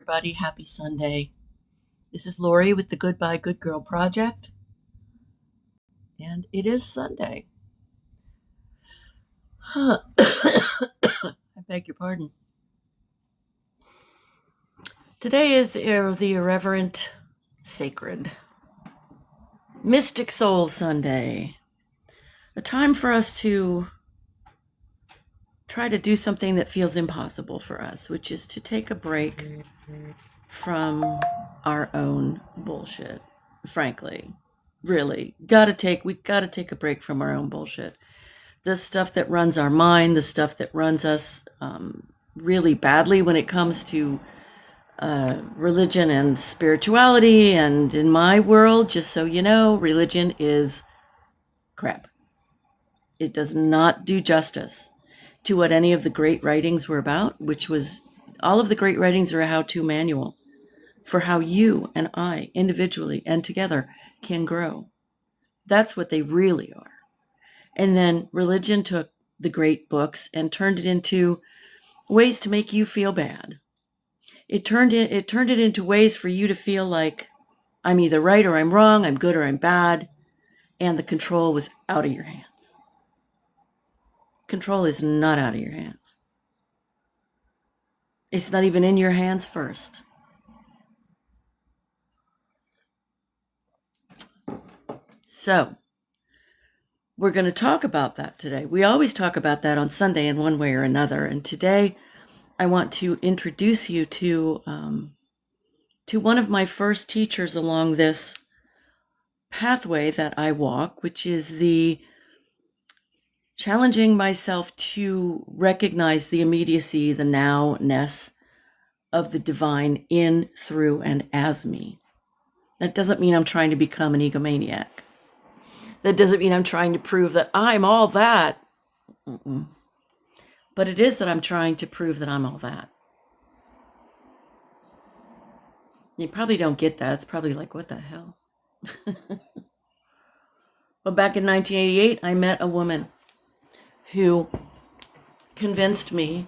everybody. Happy Sunday. This is Lori with the Goodbye Good Girl Project, and it is Sunday. I beg your pardon. Today is the irreverent, sacred, Mystic Soul Sunday. A time for us to try to do something that feels impossible for us, which is to take a break from our own bullshit. Frankly, really, we gotta take a break from our own bullshit. The stuff that runs our mind, the stuff that runs us really badly when it comes to religion and spirituality. And in my world, just so you know, religion is crap. It does not do justice to what any of the great writings were about, which was all of the great writings are a how-to manual for how you and I individually and together can grow. That's what they really are. And then religion took the great books and turned it into ways to make you feel bad. It turned it into ways for you to feel like I'm either right or I'm wrong, I'm good or I'm bad, and the control was out of your hands. Control is not out of your hands. It's not even in your hands first. So, we're going to talk about that today. We always talk about that on Sunday in one way or another. And today, I want to introduce you to one of my first teachers along this pathway that I walk, which is the challenging myself to recognize the immediacy, the now-ness of the divine in, through, and as me. That doesn't mean I'm trying to become an egomaniac. That doesn't mean I'm trying to prove that I'm all that. But it is that I'm trying to prove that I'm all that. You probably don't get that. It's probably like, what the hell? But back in 1988, I met a woman who convinced me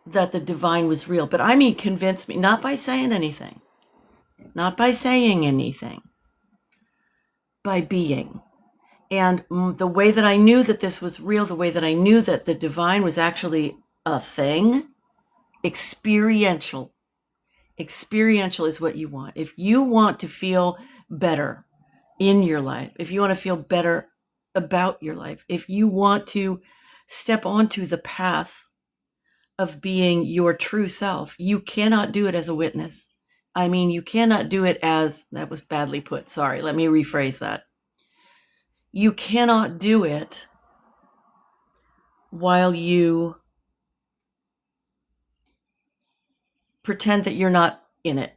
that the divine was real. But I mean convinced me, not by saying anything. Not by saying anything. By being. And the way that I knew that this was real, the way that I knew that the divine was actually a thing, experiential. Experiential is what you want. If you want to feel better in your life, if you want to feel better about your life, if you want to step onto the path of being your true self, you cannot do it as a witness. I mean, you cannot do it as, that was badly put, sorry, let me rephrase that. You cannot do it while you pretend that you're not in it.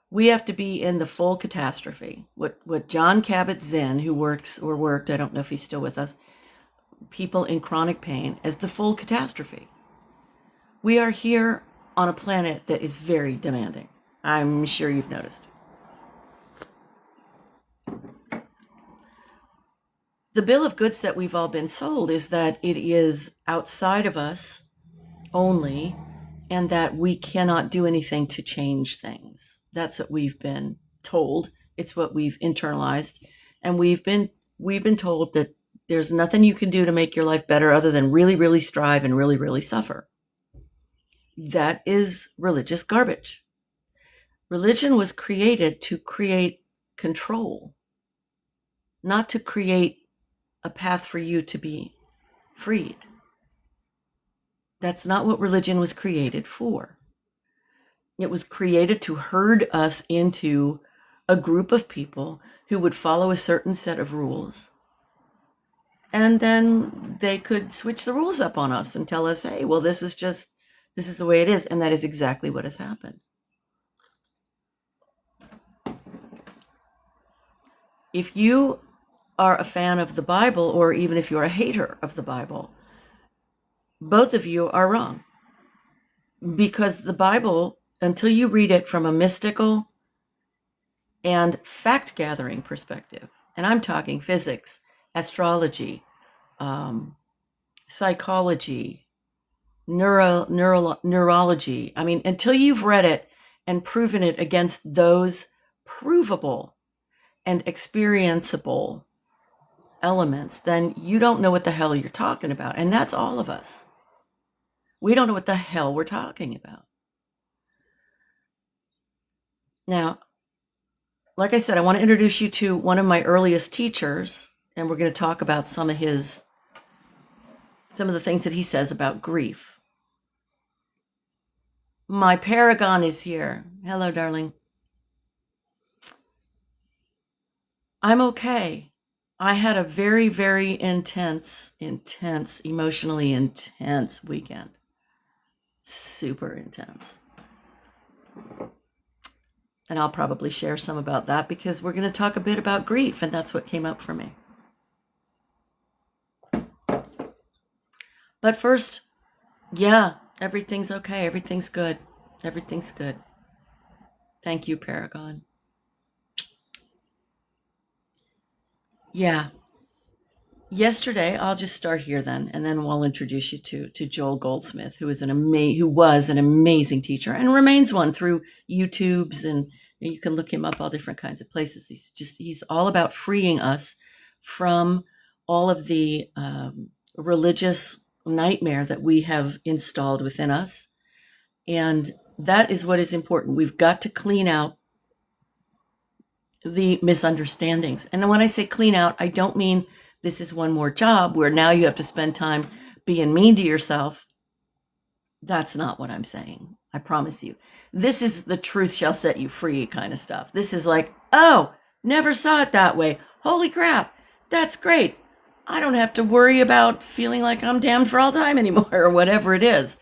We have to be in the full catastrophe. What John Kabat-Zinn, who worked, I don't know if he's still with us, people in chronic pain, as the full catastrophe. We are here on a planet that is very demanding. I'm sure you've noticed. The bill of goods that we've all been sold is that it is outside of us only, and that we cannot do anything to change things. That's what we've been told. It's what we've internalized. And we've been told that there's nothing you can do to make your life better other than really, really strive and really, really suffer. That is religious garbage. Religion was created to create control, not to create a path for you to be freed. That's not what religion was created for. It was created to herd us into a group of people who would follow a certain set of rules. And then they could switch the rules up on us and tell us, hey, well, this is the way it is. And that is exactly what has happened. If you are a fan of the Bible, or even if you're a hater of the Bible, both of you are wrong. Because the Bible, until you read it from a mystical and fact-gathering perspective, and I'm talking physics, astrology, psychology, neurology. I mean, until you've read it and proven it against those provable and experienceable elements, then you don't know what the hell you're talking about. And that's all of us. We don't know what the hell we're talking about. Now, like I said, I want to introduce you to one of my earliest teachers, and we're going to talk about some of the things that he says about grief. My paragon is here. Hello, darling. I'm okay. I had a very, very intense, emotionally intense weekend. Super intense. And I'll probably share some about that because we're going to talk a bit about grief, and that's what came up for me. But first, yeah, everything's okay. Everything's good. Everything's good. Thank you, Paragon. Yeah. Yesterday, I'll just start here then, and then we'll introduce you to Joel Goldsmith, who was an amazing teacher and remains one through YouTubes, and you can look him up all different kinds of places. He's all about freeing us from all of the religious nightmare that we have installed within us, and that is what is important. We've got to clean out the misunderstandings. And when I say clean out, I don't mean this is one more job where now you have to spend time being mean to yourself. That's not what I'm saying. I promise you. This is the truth shall set you free kind of stuff. This is like, oh, never saw it that way. Holy crap. That's great. I don't have to worry about feeling like I'm damned for all time anymore or whatever it is.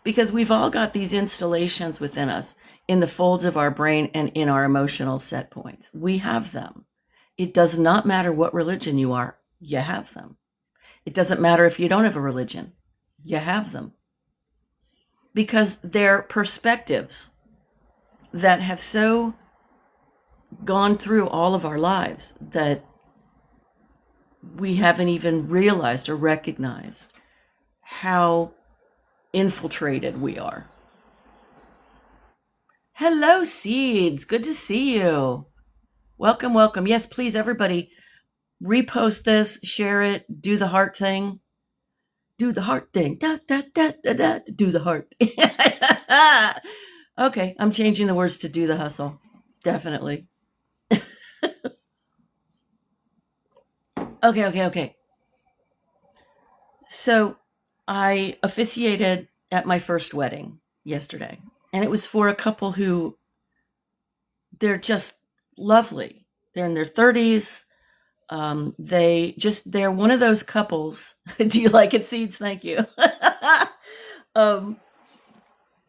Because we've all got these installations within us in the folds of our brain and in our emotional set points. We have them. It does not matter what religion you are. You have them. It doesn't matter if you don't have a religion. You have them. Because they're perspectives that have so gone through all of our lives that we haven't even realized or recognized how infiltrated we are. Hello, Seeds. Good to see you. Welcome, welcome. Yes, please, everybody, repost this, share it, do the heart thing. Do the heart thing. Da, da, da, da, da, do the heart. Okay, I'm changing the words to do the hustle. Definitely. Okay. So I officiated at my first wedding yesterday, and it was for a couple who, they're just lovely. They're in their 30s. They're one of those couples. Do you like it, Seeds? Thank you. And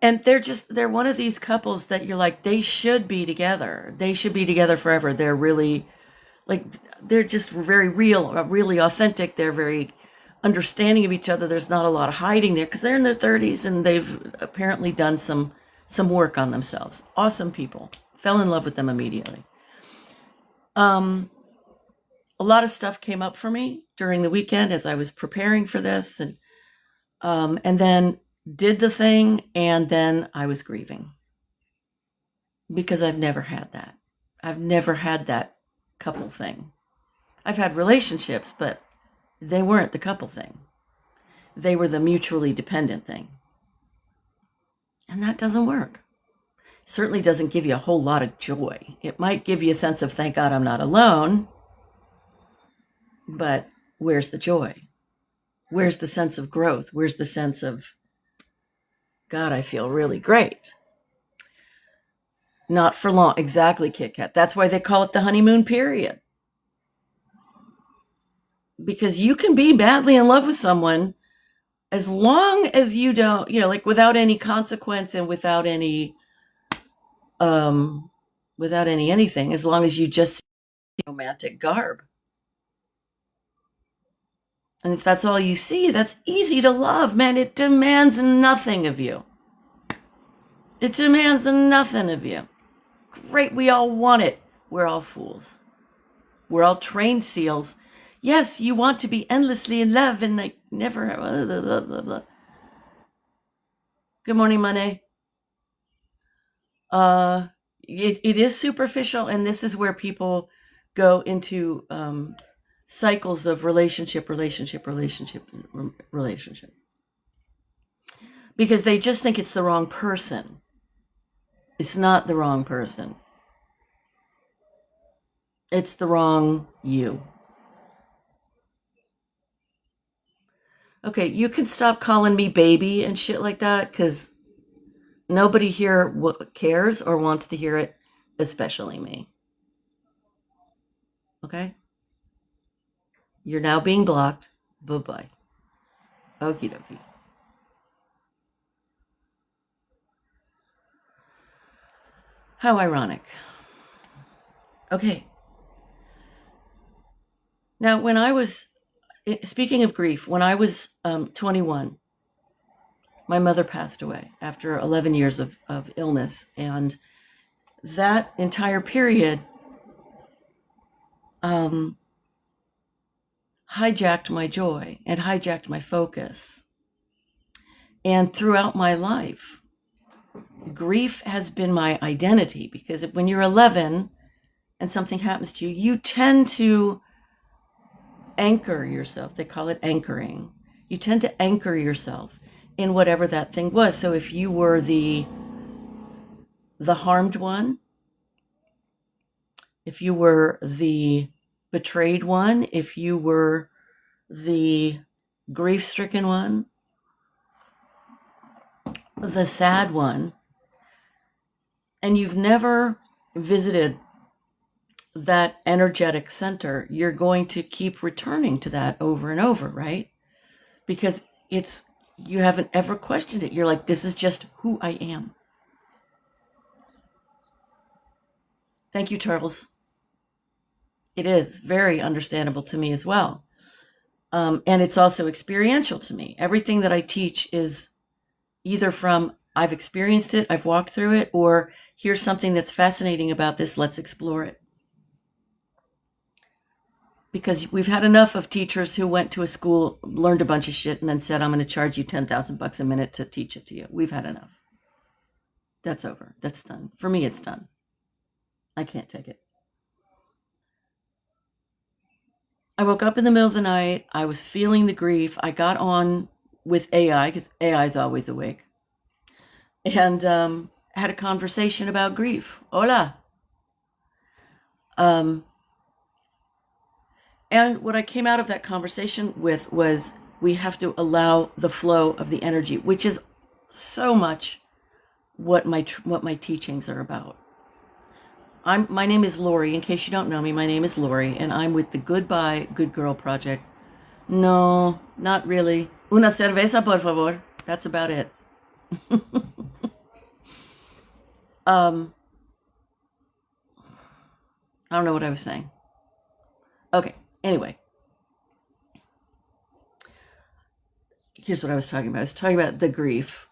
they're one of these couples that you're like, they should be together. They should be together forever. They're really they're just very real, really authentic. They're very understanding of each other. There's not a lot of hiding there because they're in their 30s and they've apparently done some work on themselves. Awesome people. Fell in love with them immediately. A lot of stuff came up for me during the weekend as I was preparing for this, and then did the thing, and then I was grieving because I've never had that. I've never had that couple thing. I've had relationships, but they weren't the couple thing. They were the mutually dependent thing. And that doesn't work. It certainly doesn't give you a whole lot of joy. It might give you a sense of, thank God I'm not alone. But where's the joy? Where's the sense of growth? Where's the sense of, God, I feel really great? Not for long. Exactly, Kit Kat. That's why they call it the honeymoon period. Because you can be badly in love with someone as long as you don't, without any consequence and without any anything, as long as you just see romantic garb. And if that's all you see, that's easy to love, man. It demands nothing of you. It demands nothing of you. Great, we all want it. We're all fools. We're all trained seals. Yes, you want to be endlessly in love and never blah, blah, blah, blah. Good morning, Money. It is superficial, and this is where people go into cycles of relationship, because they just think it's the wrong person. It's not the wrong person. It's the wrong you. Okay, you can stop calling me baby and shit like that, because nobody here cares or wants to hear it, especially me. Okay? You're now being blocked. Bye-bye. Okie dokie. How ironic. Okay. Now, when I was, speaking of grief, when I was 21, my mother passed away after 11 years of illness. And that entire period hijacked my joy and hijacked my focus. And throughout my life, grief has been my identity, because when you're 11 and something happens to you, you tend to anchor yourself. They call it anchoring. You tend to anchor yourself in whatever that thing was. So if you were the harmed one, if you were the betrayed one, if you were the grief-stricken one, the sad one, and you've never visited that energetic center, you're going to keep returning to that over and over, right? Because you haven't ever questioned it. You're like, this is just who I am. Thank you, Turtles. It is very understandable to me as well. And it's also experiential to me. Everything that I teach is either from I've experienced it, I've walked through it, or here's something that's fascinating about this, let's explore it. Because we've had enough of teachers who went to a school, learned a bunch of shit, and then said, I'm going to charge you $10,000 a minute to teach it to you. We've had enough. That's over. That's done. For me, it's done. I can't take it. I woke up in the middle of the night. I was feeling the grief. I got on with AI, because AI is always awake, and had a conversation about grief. Hola. And what I came out of that conversation with was, we have to allow the flow of the energy, which is so much what my teachings are about. My name is Lori. In case you don't know me, my name is Lori, and I'm with the Goodbye Good Girl Project. No, not really. Una cerveza, por favor. That's about it. I don't know what I was saying. Okay, anyway. Here's what I was talking about. I was talking about the grief.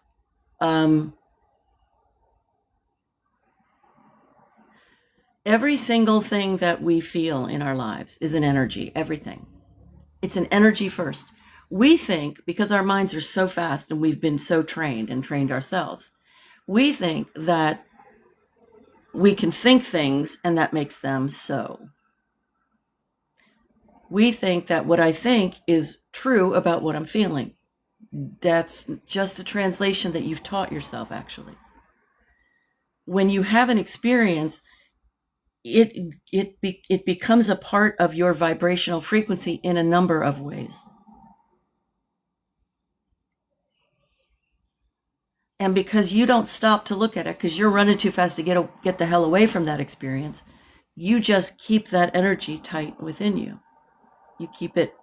Every single thing that we feel in our lives is an energy, everything. It's an energy first. We think, because our minds are so fast and we've been so trained and trained ourselves, we think that we can think things and that makes them so. We think that what I think is true about what I'm feeling. That's just a translation that you've taught yourself, actually. When you have an experience, it becomes a part of your vibrational frequency in a number of ways. And because you don't stop to look at it, because you're running too fast to get the hell away from that experience, you just keep that energy tight within you. You keep it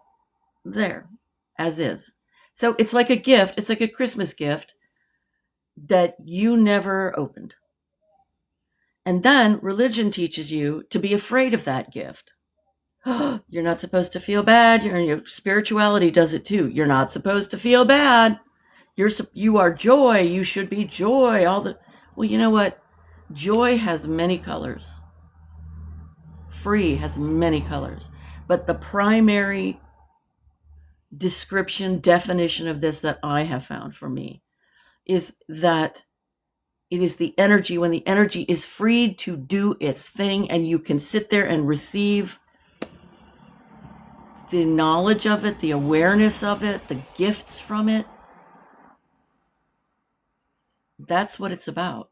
there, as is. So it's like a gift. It's like a Christmas gift that you never opened. And then religion teaches you to be afraid of that gift. You're not supposed to feel bad. Your spirituality does it too. You're not supposed to feel bad. You are joy. You should be joy. Well, you know what? Joy has many colors. Free has many colors. But the primary description, definition of this that I have found for me is that it is the energy, when the energy is freed to do its thing and you can sit there and receive the knowledge of it, the awareness of it, the gifts from it. That's what it's about.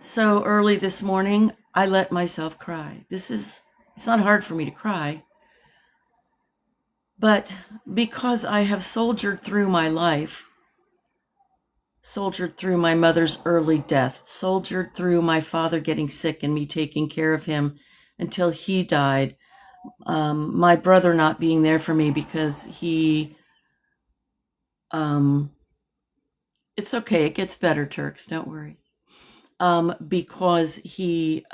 So early this morning, I let myself cry. It's not hard for me to cry. But because I have soldiered through my life, soldiered through my mother's early death, soldiered through my father getting sick and me taking care of him until he died, my brother not being there for me because he, it's okay, it gets better, Turks, don't worry. Because he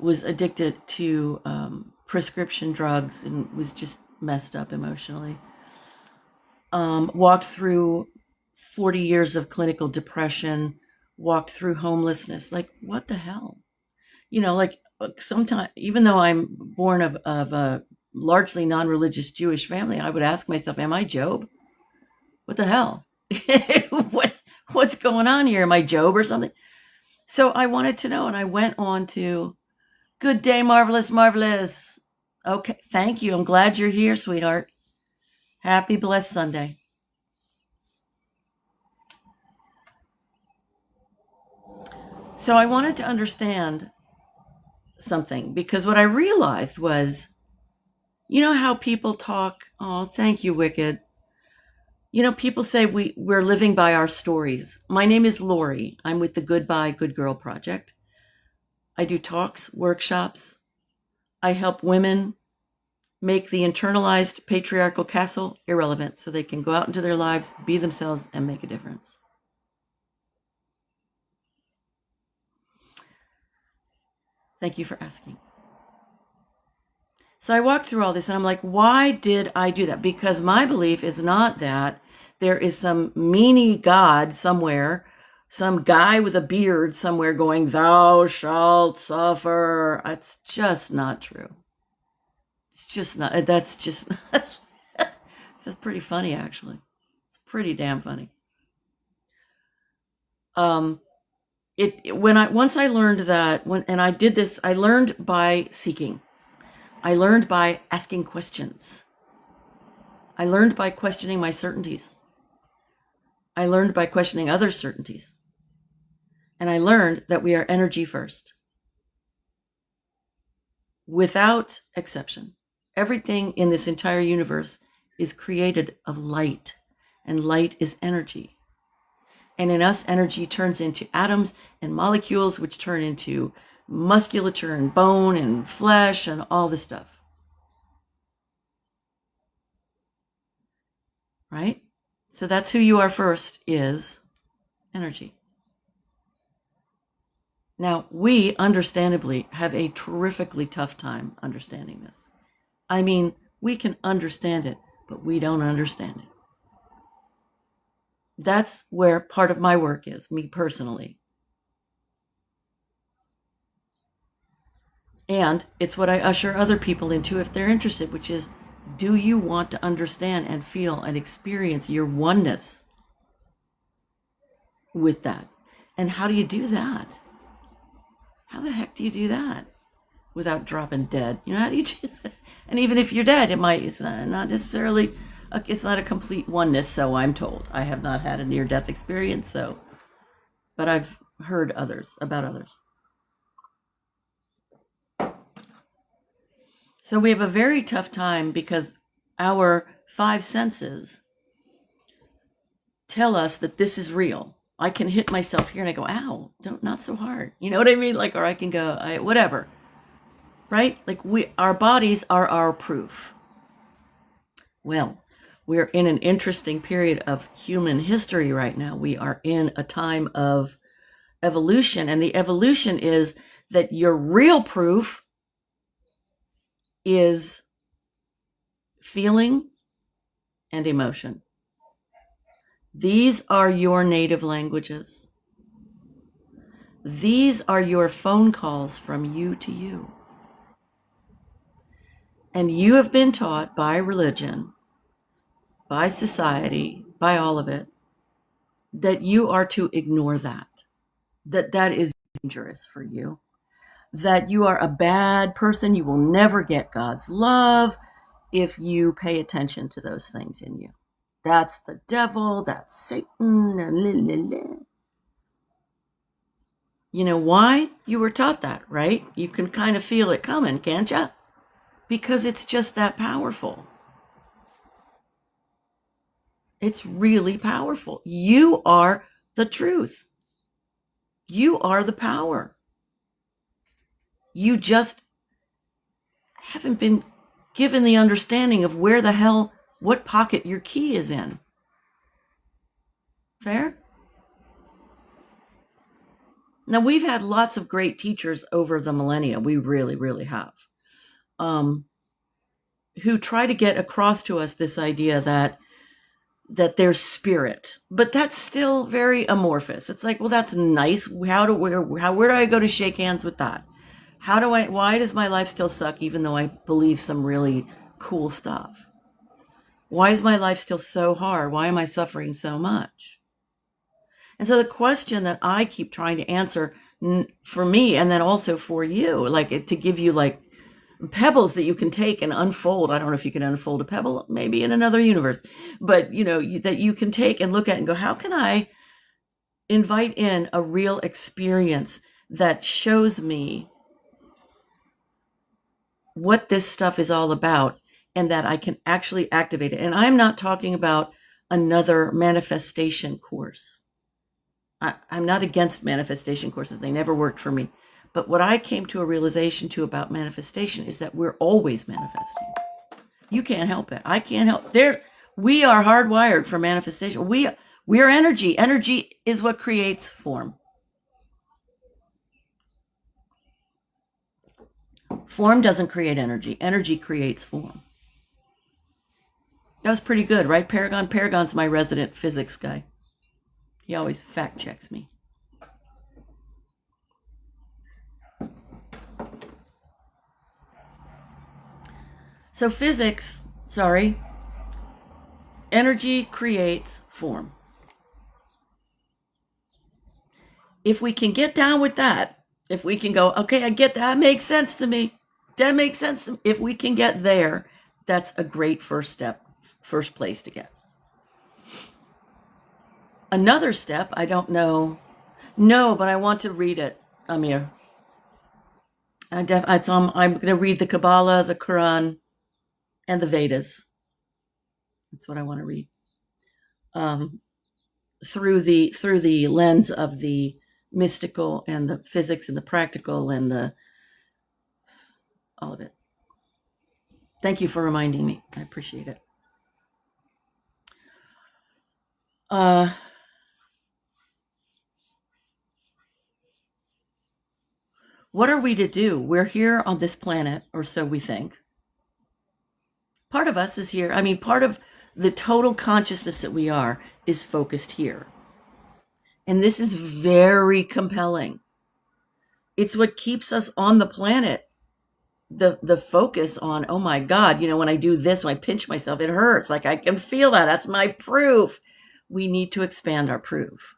was addicted to prescription drugs and was just messed up emotionally. Walked through 40 years of clinical depression, walked through homelessness. Like, what the hell? Like sometimes, even though I'm born of a largely non-religious Jewish family, I would ask myself, am I Job? What the hell? What's going on here? Am I Job or something? So I wanted to know, and I went on to Good day, marvelous, marvelous. Okay, thank you. I'm glad you're here, sweetheart. Happy blessed Sunday. So I wanted to understand something, because what I realized was, you know how people talk, oh, thank you, Wicked. People say we're living by our stories. My name is Lori. I'm with the Goodbye Good Girl Project. I do talks, workshops. I help women make the internalized patriarchal castle irrelevant so they can go out into their lives, be themselves, and make a difference. Thank you for asking. So I walked through all this and I'm like, why did I do that? Because my belief is not that there is some meanie God somewhere, some guy with a beard somewhere going, thou shalt suffer. It's just not true. It's just not, that's pretty funny, actually. It's pretty damn funny. Once I learned that, and I did this, I learned by seeking. I learned by asking questions. I learned by questioning my certainties. I learned by questioning other certainties. And I learned that we are energy first. Without exception. Everything in this entire universe is created of light, and light is energy. And in us, energy turns into atoms and molecules, which turn into musculature and bone and flesh and all this stuff. Right? So that's who you are first, is energy. Now, we understandably have a terrifically tough time understanding this. I mean, we can understand it, but we don't understand it. That's where part of my work is, me personally. And it's what I usher other people into if they're interested, which is, do you want to understand and feel and experience your oneness with that? And how do you do that? How the heck do you do that without dropping dead? How do you do that? And even if you're dead, it's not necessarily, it's not a complete oneness, so I'm told. I have not had a near-death experience, but I've heard about others. So we have a very tough time because our five senses tell us that this is real. I can hit myself here and I go, ow, not so hard. You know what I mean? Or I can go, whatever. Right? Our bodies are our proof. Well, we're in an interesting period of human history right now. We are in a time of evolution, and the evolution is that your real proof is feeling and emotion. These are your native languages. These are your phone calls from you to you. And you have been taught by religion, by society, by all of it, that you are to ignore that, that is dangerous for you, that you are a bad person, you will never get God's love if you pay attention to those things in you. That's the devil, that's Satan. You know why? You were taught that, right? You can kind of feel it coming, can't you? Because it's just that powerful. It's really powerful. You are the truth. You are the power. You just haven't been given the understanding of where the hell, what pocket your key is in. Fair? Now, we've had lots of great teachers over the millennia. We really, really have. Who try to get across to us this idea that there's spirit, but that's still very amorphous. It's like, well, that's nice. Where do I go to shake hands with that? Why does my life still suck even though I believe some really cool stuff? Why is my life still so hard? Why am I suffering so much? And so the question that I keep trying to answer for me, and then also for you, like to give you like pebbles that you can take and unfold. I don't know if you can unfold a pebble, maybe in another universe, but that you can take and look at and go, how can I invite in a real experience that shows me what this stuff is all about and that I can actually activate it? And I'm not talking about another manifestation course. I'm not against manifestation courses. They never worked for me. But what I came to a realization to about manifestation is that we're always manifesting. You can't help it. I can't help it. We are hardwired for manifestation. We are energy. Energy is what creates form. Form doesn't create energy. Energy creates form. That was pretty good, right, Paragon? Paragon's my resident physics guy. He always fact checks me. So energy creates form. If we can get down with that, if we can go, okay, I get that, makes sense to me. That makes sense. If we can get there, that's a great first step, first place to get. Another step, I don't know. No, but I want to read it, Amir. I'm going to read the Kabbalah, the Quran, and the Vedas. That's what I want to read. Through the lens of the mystical and the physics and the practical and all of it. Thank you for reminding me. I appreciate it. What are we to do? We're here on this planet, or so we think. Part of us is here. I mean, part of the total consciousness that we are is focused here. And this is very compelling. It's what keeps us on the planet. The focus on, oh my God, when I do this, when I pinch myself, it hurts. Like I can feel that. That's my proof. We need to expand our proof.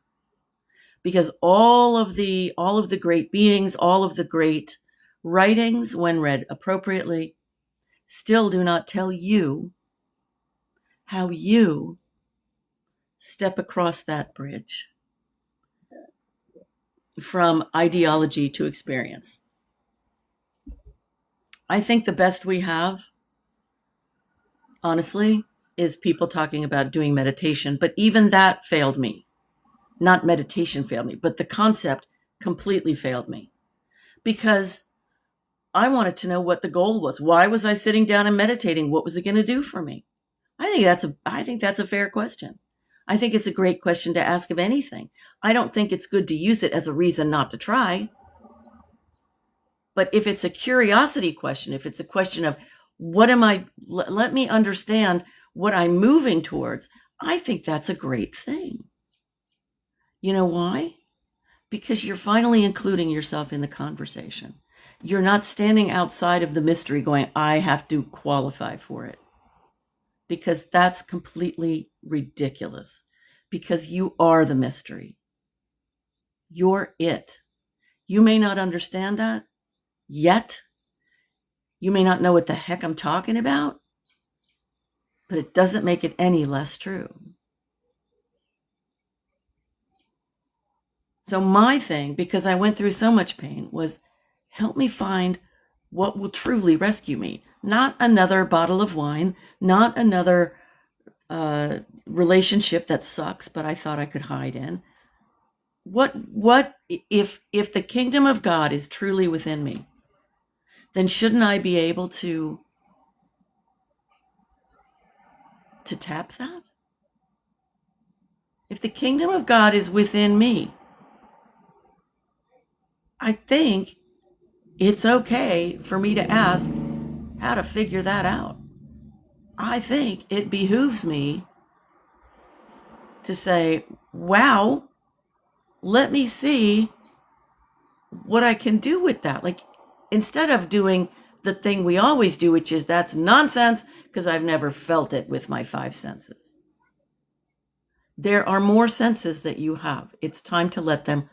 Because all of the great beings, all of the great writings, when read appropriately, still do not tell you how you step across that bridge from ideology to experience. I think the best we have, honestly, is people talking about doing meditation, but even that failed me. Not meditation failed me, but the concept completely failed me because I wanted to know what the goal was. Why was I sitting down and meditating? What was it going to do for me? I think that's a fair question. I think it's a great question to ask of anything. I don't think it's good to use it as a reason not to try. But if it's a curiosity question, if it's a question of let me understand what I'm moving towards, I think that's a great thing. You know why? Because you're finally including yourself in the conversation. You're not standing outside of the mystery going, I have to qualify for it. Because that's completely ridiculous. Because you are the mystery. You're it. You may not understand that yet. You may not know what the heck I'm talking about, but it doesn't make it any less true. So my thing, because I went through so much pain, was help me find what will truly rescue me. Not another bottle of wine, not another relationship that sucks, but I thought I could hide in. What if the kingdom of God is truly within me, then shouldn't I be able to tap that? If the kingdom of God is within me, I think it's okay for me to ask how to figure that out. I think it behooves me to say, wow, let me see what I can do with that. Like, instead of doing the thing we always do, which is that's nonsense because I've never felt it with my five senses. There are more senses that you have. It's time to let them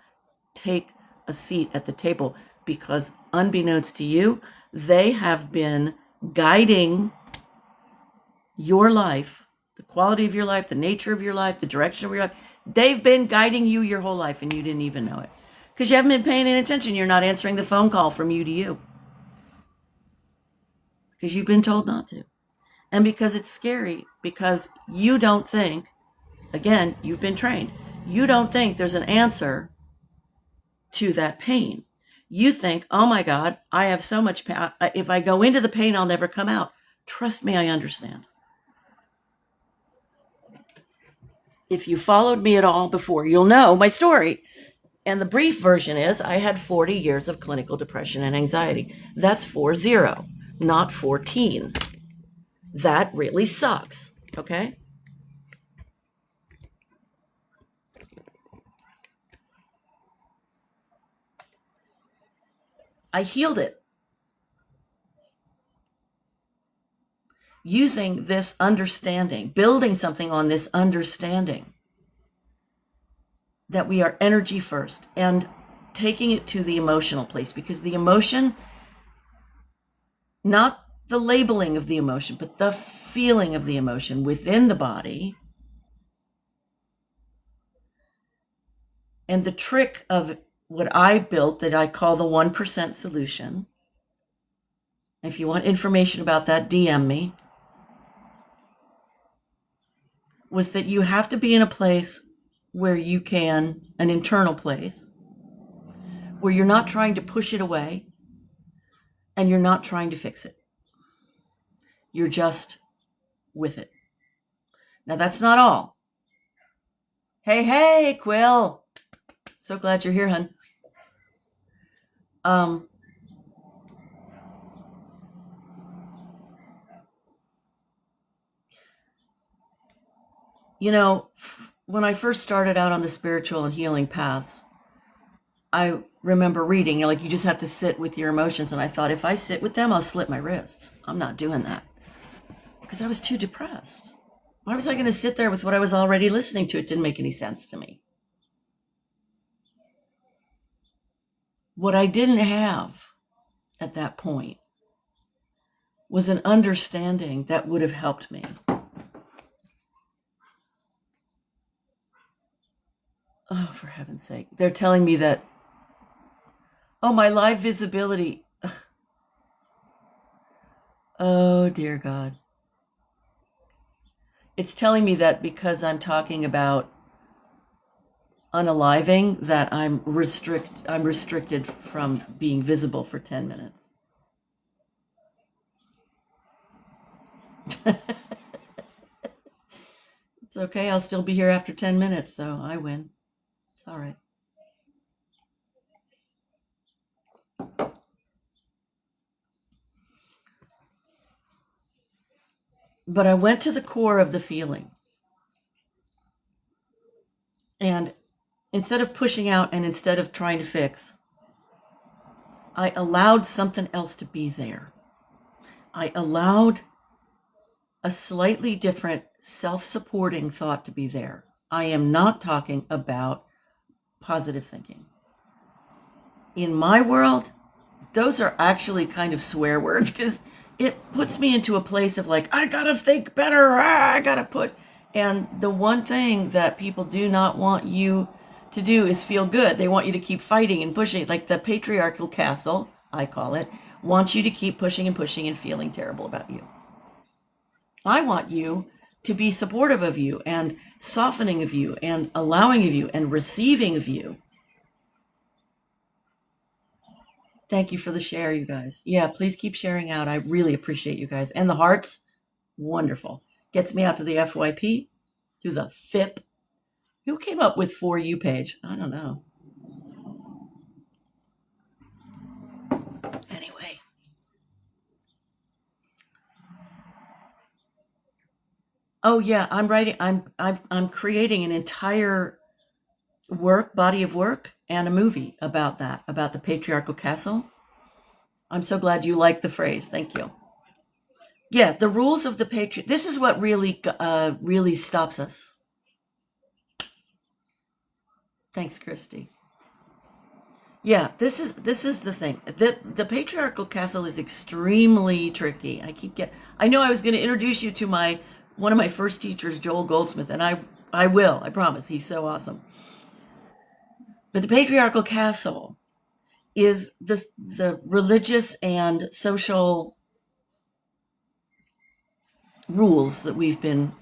take a seat at the table, because unbeknownst to you, they have been guiding your life, the quality of your life, the nature of your life, the direction of your life. They've been guiding you your whole life and you didn't even know it. Because you haven't been paying any attention. You're not answering the phone call from you to you. Because you've been told not to. And because it's scary, because you don't think, again, you've been trained, you don't think there's an answer to that pain. You think, oh my God, I have so much pain. If I go into the pain, I'll never come out. Trust me, I understand. If you followed me at all before, you'll know my story. And the brief version is I had 40 years of clinical depression and anxiety. That's 40, not 14. That really sucks, okay? I healed it using this understanding, building something on this understanding that we are energy first, and taking it to the emotional place, because the emotion, not the labeling of the emotion, but the feeling of the emotion within the body. And the trick of what I built that I call the 1% solution. If you want information about that, DM me. Was that you have to be in a place where you can, an internal place, where you're not trying to push it away and you're not trying to fix it. You're just with it. Now, that's not all. Hey, Quill. So glad you're here, hun. You know, when I first started out on the spiritual and healing paths, I remember reading, like, you just have to sit with your emotions. And I thought, if I sit with them, I'll slit my wrists. I'm not doing that because I was too depressed. Why was I going to sit there with what I was already listening to? It didn't make any sense to me. What I didn't have at that point was an understanding that would have helped me. Oh, for heaven's sake. They're telling me that, oh, my live visibility. Oh, dear God. It's telling me that because I'm talking about unaliving, that I'm restricted from being visible for 10 minutes. It's okay. I'll still be here after 10 minutes, so I win. It's all right. But I went to the core of the feeling. And instead of pushing out and instead of trying to fix, I allowed something else to be there. I allowed a slightly different self-supporting thought to be there. I am not talking about positive thinking. In my world, those are actually kind of swear words because it puts me into a place of like, I gotta think better, I gotta push. And the one thing that people do not want you to do is feel good. They want you to keep fighting and pushing. Like the patriarchal castle, I call it, wants you to keep pushing and pushing and feeling terrible about you. I want you to be supportive of you and softening of you and allowing of you and receiving of you. Thank you for the share, you guys. Yeah, please keep sharing out. I really appreciate you guys. And the hearts, wonderful. Gets me out to the FYP, to the FIP. Who came up with For You page? I don't know. Anyway. Oh yeah, I'm writing. I'm creating an entire body of work and a movie about that, about the patriarchal castle. I'm so glad you like the phrase. Thank you. Yeah, the rules of the patriarch. This is what really stops us. Thanks, Christy. Yeah, this is the thing. The patriarchal castle is extremely tricky. I know I was going to introduce you to one of my first teachers, Joel Goldsmith, and I will. I promise. He's so awesome. But the patriarchal castle is the religious and social rules that we've been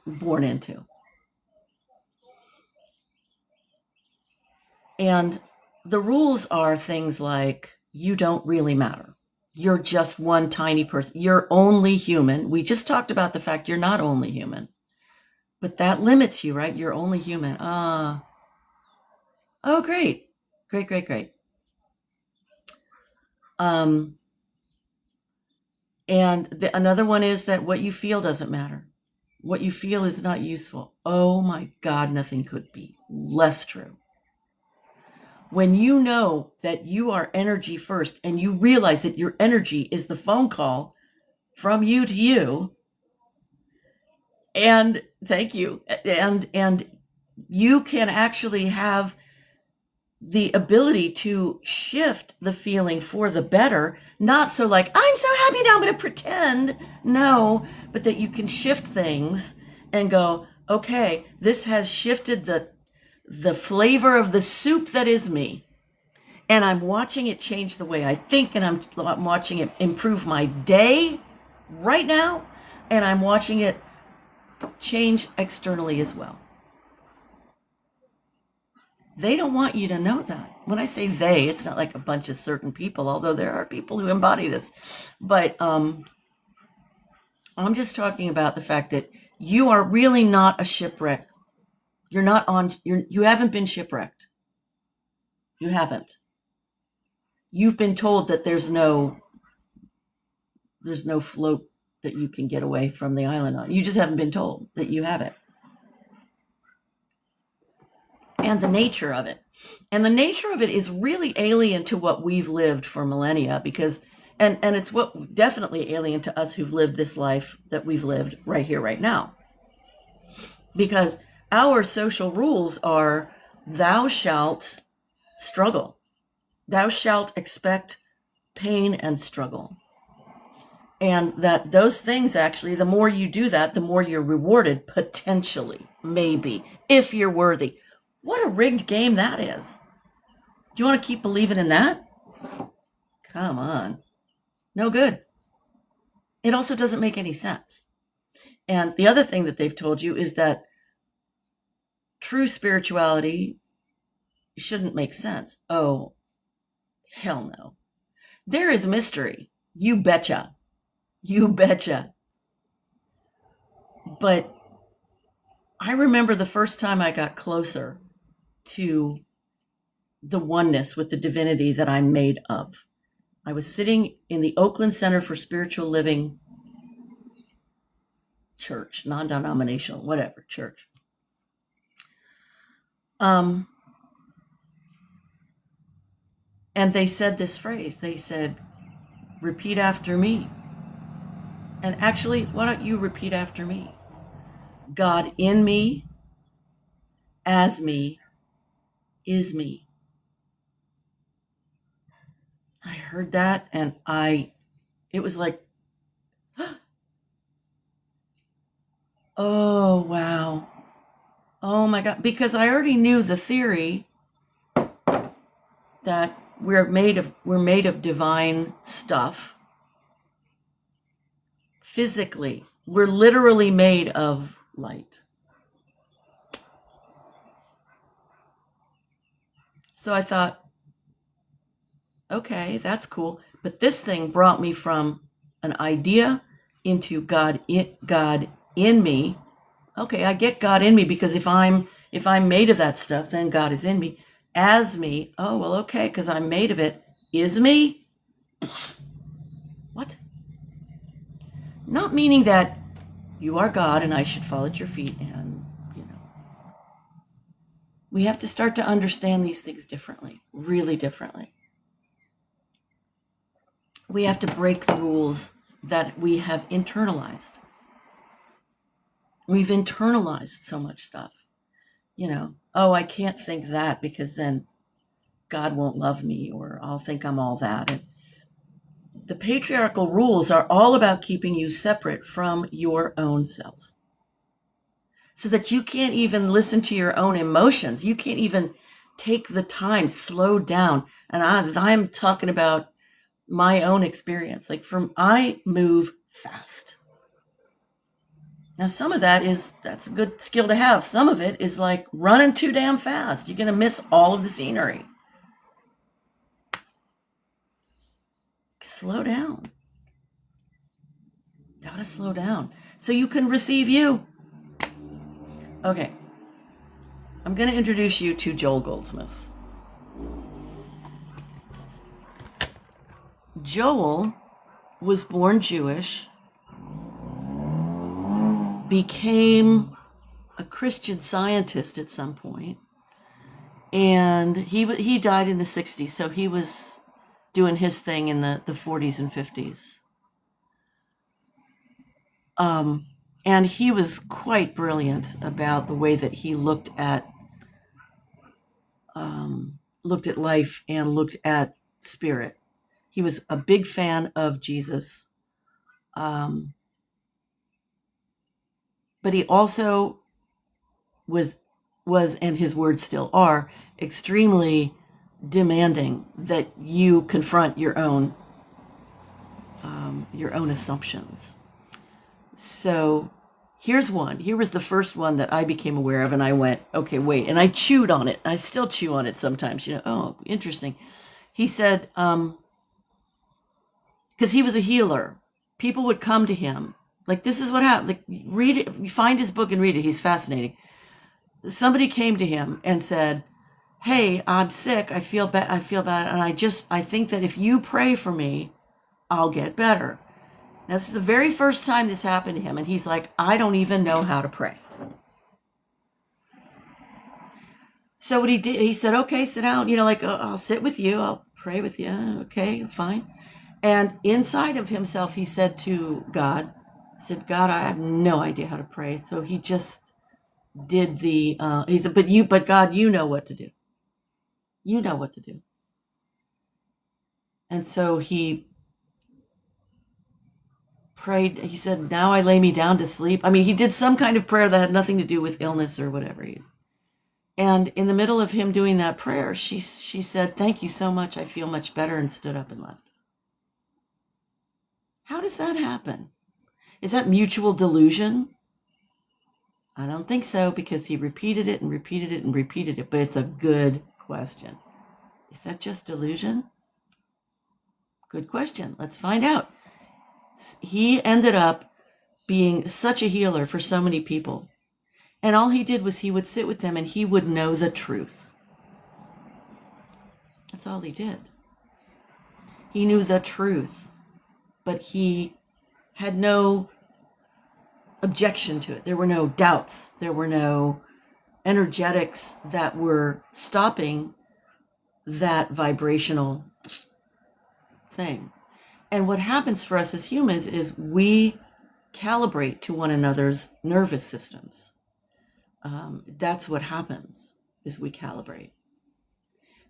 born into. And the rules are things like you don't really matter. You're just one tiny person. You're only human. We just talked about the fact you're not only human. But that limits you, right? You're only human. Oh, great. Great, great, great. And another one is that what you feel doesn't matter. What you feel is not useful. Oh my God, nothing could be less true. When you know that you are energy first and you realize that your energy is the phone call from you to you, and thank you, and you can actually have the ability to shift the feeling for the better, not so like, I'm so happy now, I'm going to pretend. No, but that you can shift things and go, okay, this has shifted the flavor of the soup that is me. And I'm watching it change the way I think, and I'm watching it improve my day right now, and I'm watching it change externally as well. They don't want you to know that. When I say they, it's not like a bunch of certain people, although there are people who embody this. But I'm just talking about the fact that you are really not a shipwreck. You haven't been shipwrecked. You haven't. You've been told that there's no float that you can get away from the island on. You just haven't been told that you have it. And the nature of it. And the nature of it is really alien to what we've lived for millennia, because and it's what definitely alien to us who've lived this life that we've lived right here, right now. Because our social rules are thou shalt struggle. Thou shalt expect pain and struggle. And that those things actually, the more you do that, the more you're rewarded, potentially, maybe, if you're worthy. What a rigged game that is. Do you want to keep believing in that? Come on. No good. It also doesn't make any sense. And the other thing that they've told you is that true spirituality shouldn't make sense. Oh, hell no. There is mystery. You betcha. You betcha. But I remember the first time I got closer to the oneness with the divinity that I'm made of. I was sitting in the Oakland Center for Spiritual Living church, non-denominational, whatever, church. And they said this phrase. They said, repeat after me. And actually, why don't you repeat after me? God in me, as me, is me. I heard that and it was like, oh, wow. Oh my God. Because I already knew the theory that we're made of divine stuff. Physically, we're literally made of light. So I thought, okay, that's cool. But this thing brought me from an idea into God in me. Okay, I get God in me because if I'm made of that stuff, then God is in me. As me, oh well, okay, because I'm made of it. Is me? What? Not meaning that you are God and I should fall at your feet, and we have to start to understand these things differently, really differently. We have to break the rules that we have internalized. We've internalized so much stuff. Oh, I can't think that because then God won't love me, or I'll think I'm all that. And the patriarchal rules are all about keeping you separate from your own self, so that you can't even listen to your own emotions. You can't even take the time, slow down. And I'm talking about my own experience. Like I move fast. Now, some of that's a good skill to have. Some of it is like running too damn fast. You're going to miss all of the scenery. Slow down. Gotta slow down so you can receive you. Okay. I'm going to introduce you to Joel Goldsmith. Joel was born Jewish, became a Christian Scientist at some point, and he died in the 60s, so he was doing his thing in the 40s and 50s. And he was quite brilliant about the way that he looked at life and looked at spirit. He was a big fan of Jesus. But he also was, and his words still are, extremely demanding that you confront your own assumptions. So here was the first one that I became aware of, and I went, okay, wait, and I chewed on it. I still chew on it sometimes, oh, interesting. He said, because he was a healer, people would come to him. Like, this is what happened. Like, read it, you find his book and read it. He's fascinating. Somebody came to him and said, hey, I'm sick. I feel bad. And I think that if you pray for me, I'll get better. Now, this is the very first time this happened to him. And he's like, I don't even know how to pray. So what he did, he said, okay, sit down. I'll sit with you. I'll pray with you. Okay, fine. And inside of himself, he said to God, God, I have no idea how to pray. So he just did he said, but God, you know what to do. You know what to do. And so he prayed. He said, now I lay me down to sleep. I mean, he did some kind of prayer that had nothing to do with illness or whatever. And in the middle of him doing that prayer, she said, thank you so much. I feel much better, and stood up and left. How does that happen? Is that mutual delusion? I don't think so, because he repeated it and repeated it and repeated it, but it's a good question. Is that just delusion? Good question. Let's find out. He ended up being such a healer for so many people. And all he did was he would sit with them and he would know the truth. That's all he did. He knew the truth, but he had no objection to it. There were no doubts. There were no energetics that were stopping that vibrational thing. And what happens for us as humans is we calibrate to one another's nervous systems. That's what happens, is we calibrate.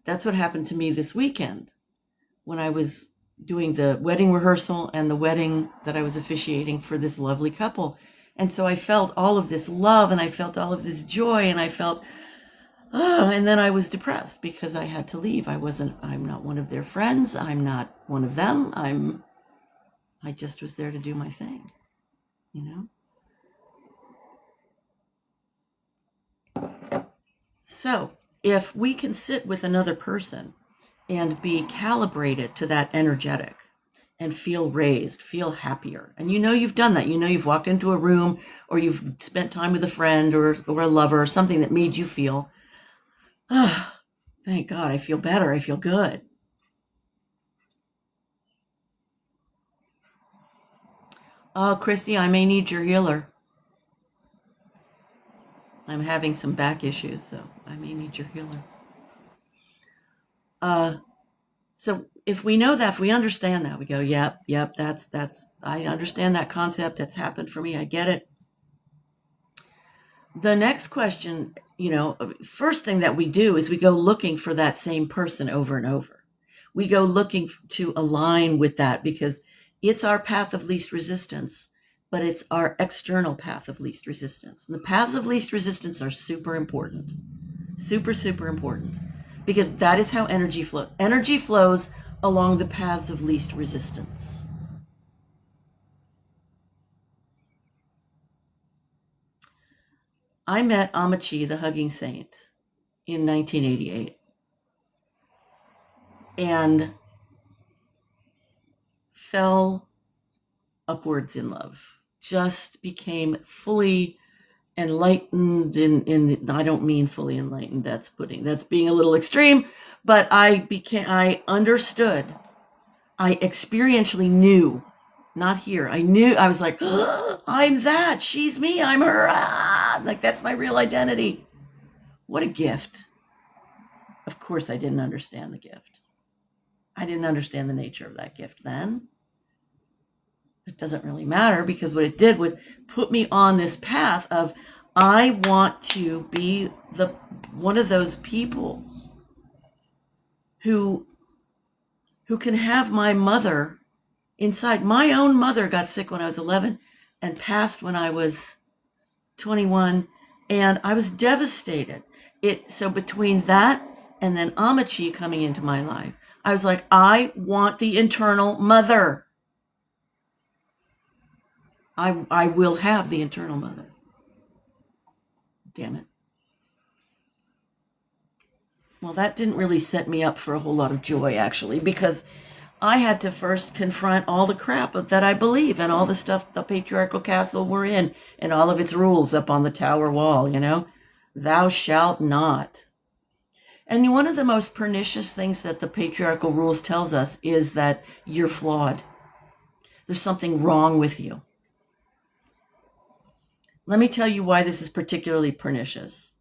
That's what happened to me this weekend when I was doing the wedding rehearsal and the wedding that I was officiating for this lovely couple. And so I felt all of this love and I felt all of this joy and I felt, and then I was depressed because I had to leave. I'm not one of their friends. I'm not one of them. I just was there to do my thing, you know? So if we can sit with another person and be calibrated to that energetic and feel raised, feel happier. And you know you've done that. You know you've walked into a room or you've spent time with a friend or a lover or something that made you feel, thank God, I feel better. I feel good. Oh, Christy, I may need your healer. I'm having some back issues, so I may need your healer. So if we know that, if we understand that, we go, yep, that's, I understand that concept. That's happened for me. I get it. The next question, first thing that we do is we go looking for that same person over and over. We go looking to align with that because it's our path of least resistance, but it's our external path of least resistance. And the paths of least resistance are super important. Super, super important. Because that is how energy flows. Energy flows along the paths of least resistance. I met Amachi, the hugging saint, in 1988. And fell upwards in love. Just became fully enlightened in I don't mean fully enlightened, that's being a little extreme, but I understood, I experientially knew, not here, I was like, I'm that, she's me, I'm her, like that's my real identity. What a gift. Of course I didn't understand the gift. I didn't understand the nature of that gift then. It doesn't really matter because what it did was put me on this path of I want to be one of those people who can have my mother inside. My own mother got sick when I was 11 and passed when I was 21, and I was devastated. So between that and then Amachi coming into my life, I was like, I want the internal mother. I will have the internal mother. Damn it. Well, that didn't really set me up for a whole lot of joy, actually, because I had to first confront all the crap that I believe and all the stuff the patriarchal castle we're in and all of its rules up on the tower wall, Thou shalt not. And one of the most pernicious things that the patriarchal rules tells us is that you're flawed. There's something wrong with you. Let me tell you why this is particularly pernicious.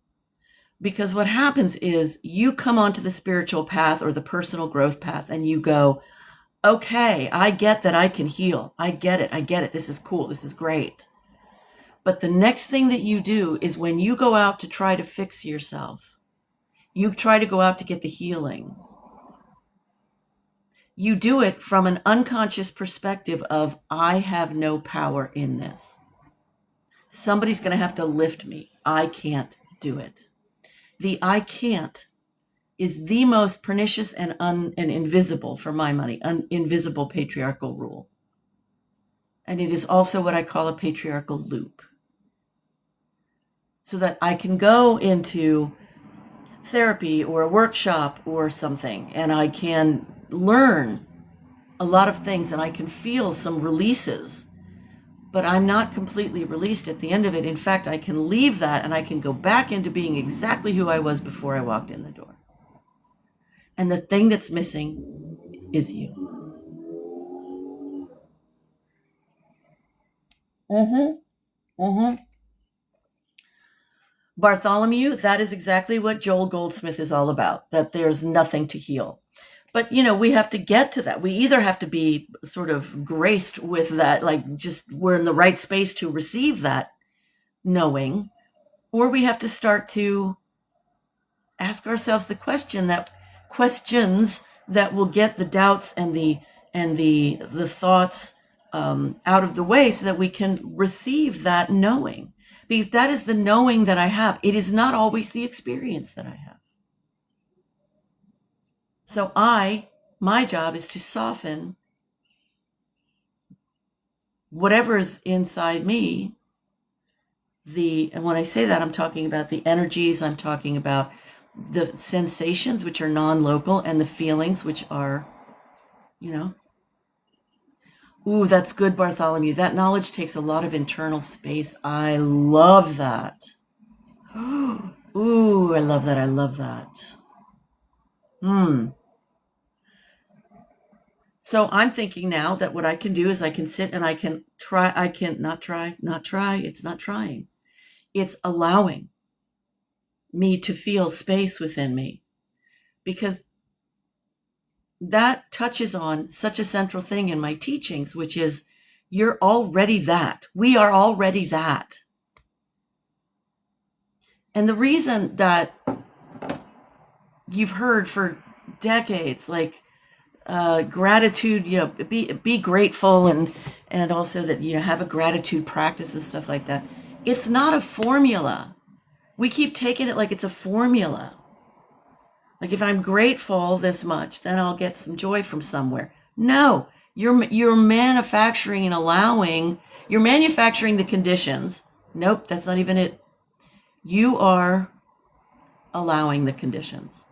Because what happens is you come onto the spiritual path or the personal growth path and you go, okay, I get that I can heal. I get it. This is cool. This is great. But the next thing that you do is when you go out to try to fix yourself, you try to go out to get the healing. You do it from an unconscious perspective of, I have no power in this. Somebody's going to have to lift me. I can't do it. The I can't is the most pernicious and invisible, for my money, invisible patriarchal rule. And it is also what I call a patriarchal loop. So that I can go into therapy or a workshop or something, and I can learn a lot of things, and I can feel some releases. But I'm not completely released at the end of it. In fact, I can leave that and I can go back into being exactly who I was before I walked in the door. And the thing that's missing is you. Bartholomew, that is exactly what Joel Goldsmith is all about, that there's nothing to heal. But, we have to get to that. We either have to be sort of graced with that, like just we're in the right space to receive that knowing, or we have to start to ask ourselves the questions that will get the doubts and the thoughts out of the way so that we can receive that knowing. Because that is the knowing that I have. It is not always the experience that I have. So my job is to soften whatever is inside me. And when I say that, I'm talking about the energies, I'm talking about the sensations, which are non-local, and the feelings, which are, Ooh, that's good, Bartholomew. That knowledge takes a lot of internal space. I love that. Ooh, I love that. I love that. So I'm thinking now that what I can do is I can sit and I can try. I can not try. It's not trying. It's allowing me to feel space within me, because that touches on such a central thing in my teachings, which is you're already that. We are already that. And the reason that you've heard for decades, like gratitude, be grateful, and also that have a gratitude practice and stuff like that. It's not a formula. We keep taking it like it's a formula. Like if I'm grateful this much, then I'll get some joy from somewhere. No, you're manufacturing and allowing. You're manufacturing the conditions. Nope, that's not even it. You are allowing the conditions.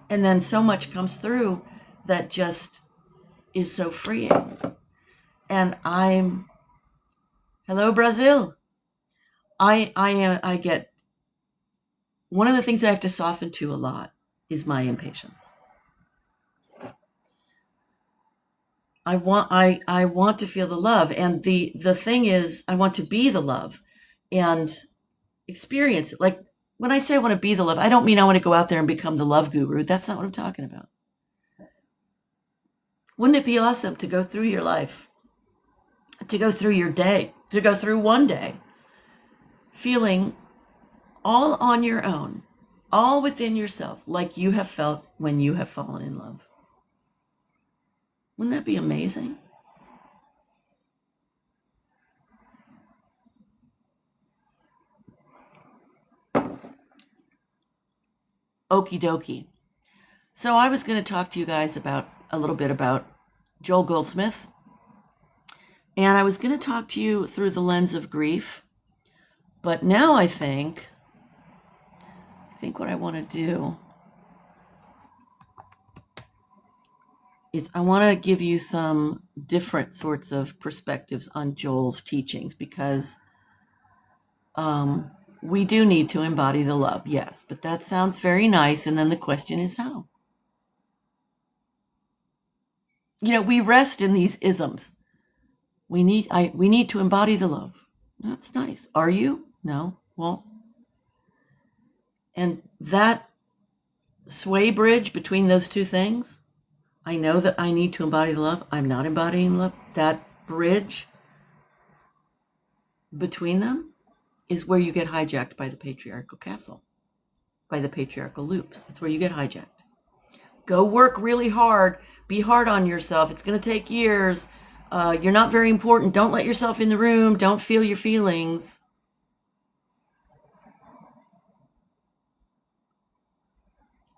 And then so much comes through that just is so freeing. And hello, Brazil. I get, one of the things I have to soften to a lot is my impatience. I want to feel the love. And the thing is, I want to be the love and experience it. Like when I say I want to be the love, I don't mean I want to go out there and become the love guru. That's not what I'm talking about. Wouldn't it be awesome to go through your life, to go through your day, to go through one day, feeling all on your own, all within yourself, like you have felt when you have fallen in love? Wouldn't that be amazing? Okie dokie. So I was going to talk to you guys about a little bit about Joel Goldsmith. And I was going to talk to you through the lens of grief. But now I think what I want to do is I want to give you some different sorts of perspectives on Joel's teachings, because we do need to embody the love, yes, but that sounds very nice. And then the question is how? We rest in these isms. We need to embody the love. That's nice. Are you? No. Well, and that sway bridge between those two things, I know that I need to embody the love. I'm not embodying love. That bridge between them is where you get hijacked by the patriarchal castle, by the patriarchal loops. That's where you get hijacked. Go work really hard. Be hard on yourself. It's going to take years. You're not very important. Don't let yourself in the room. Don't feel your feelings.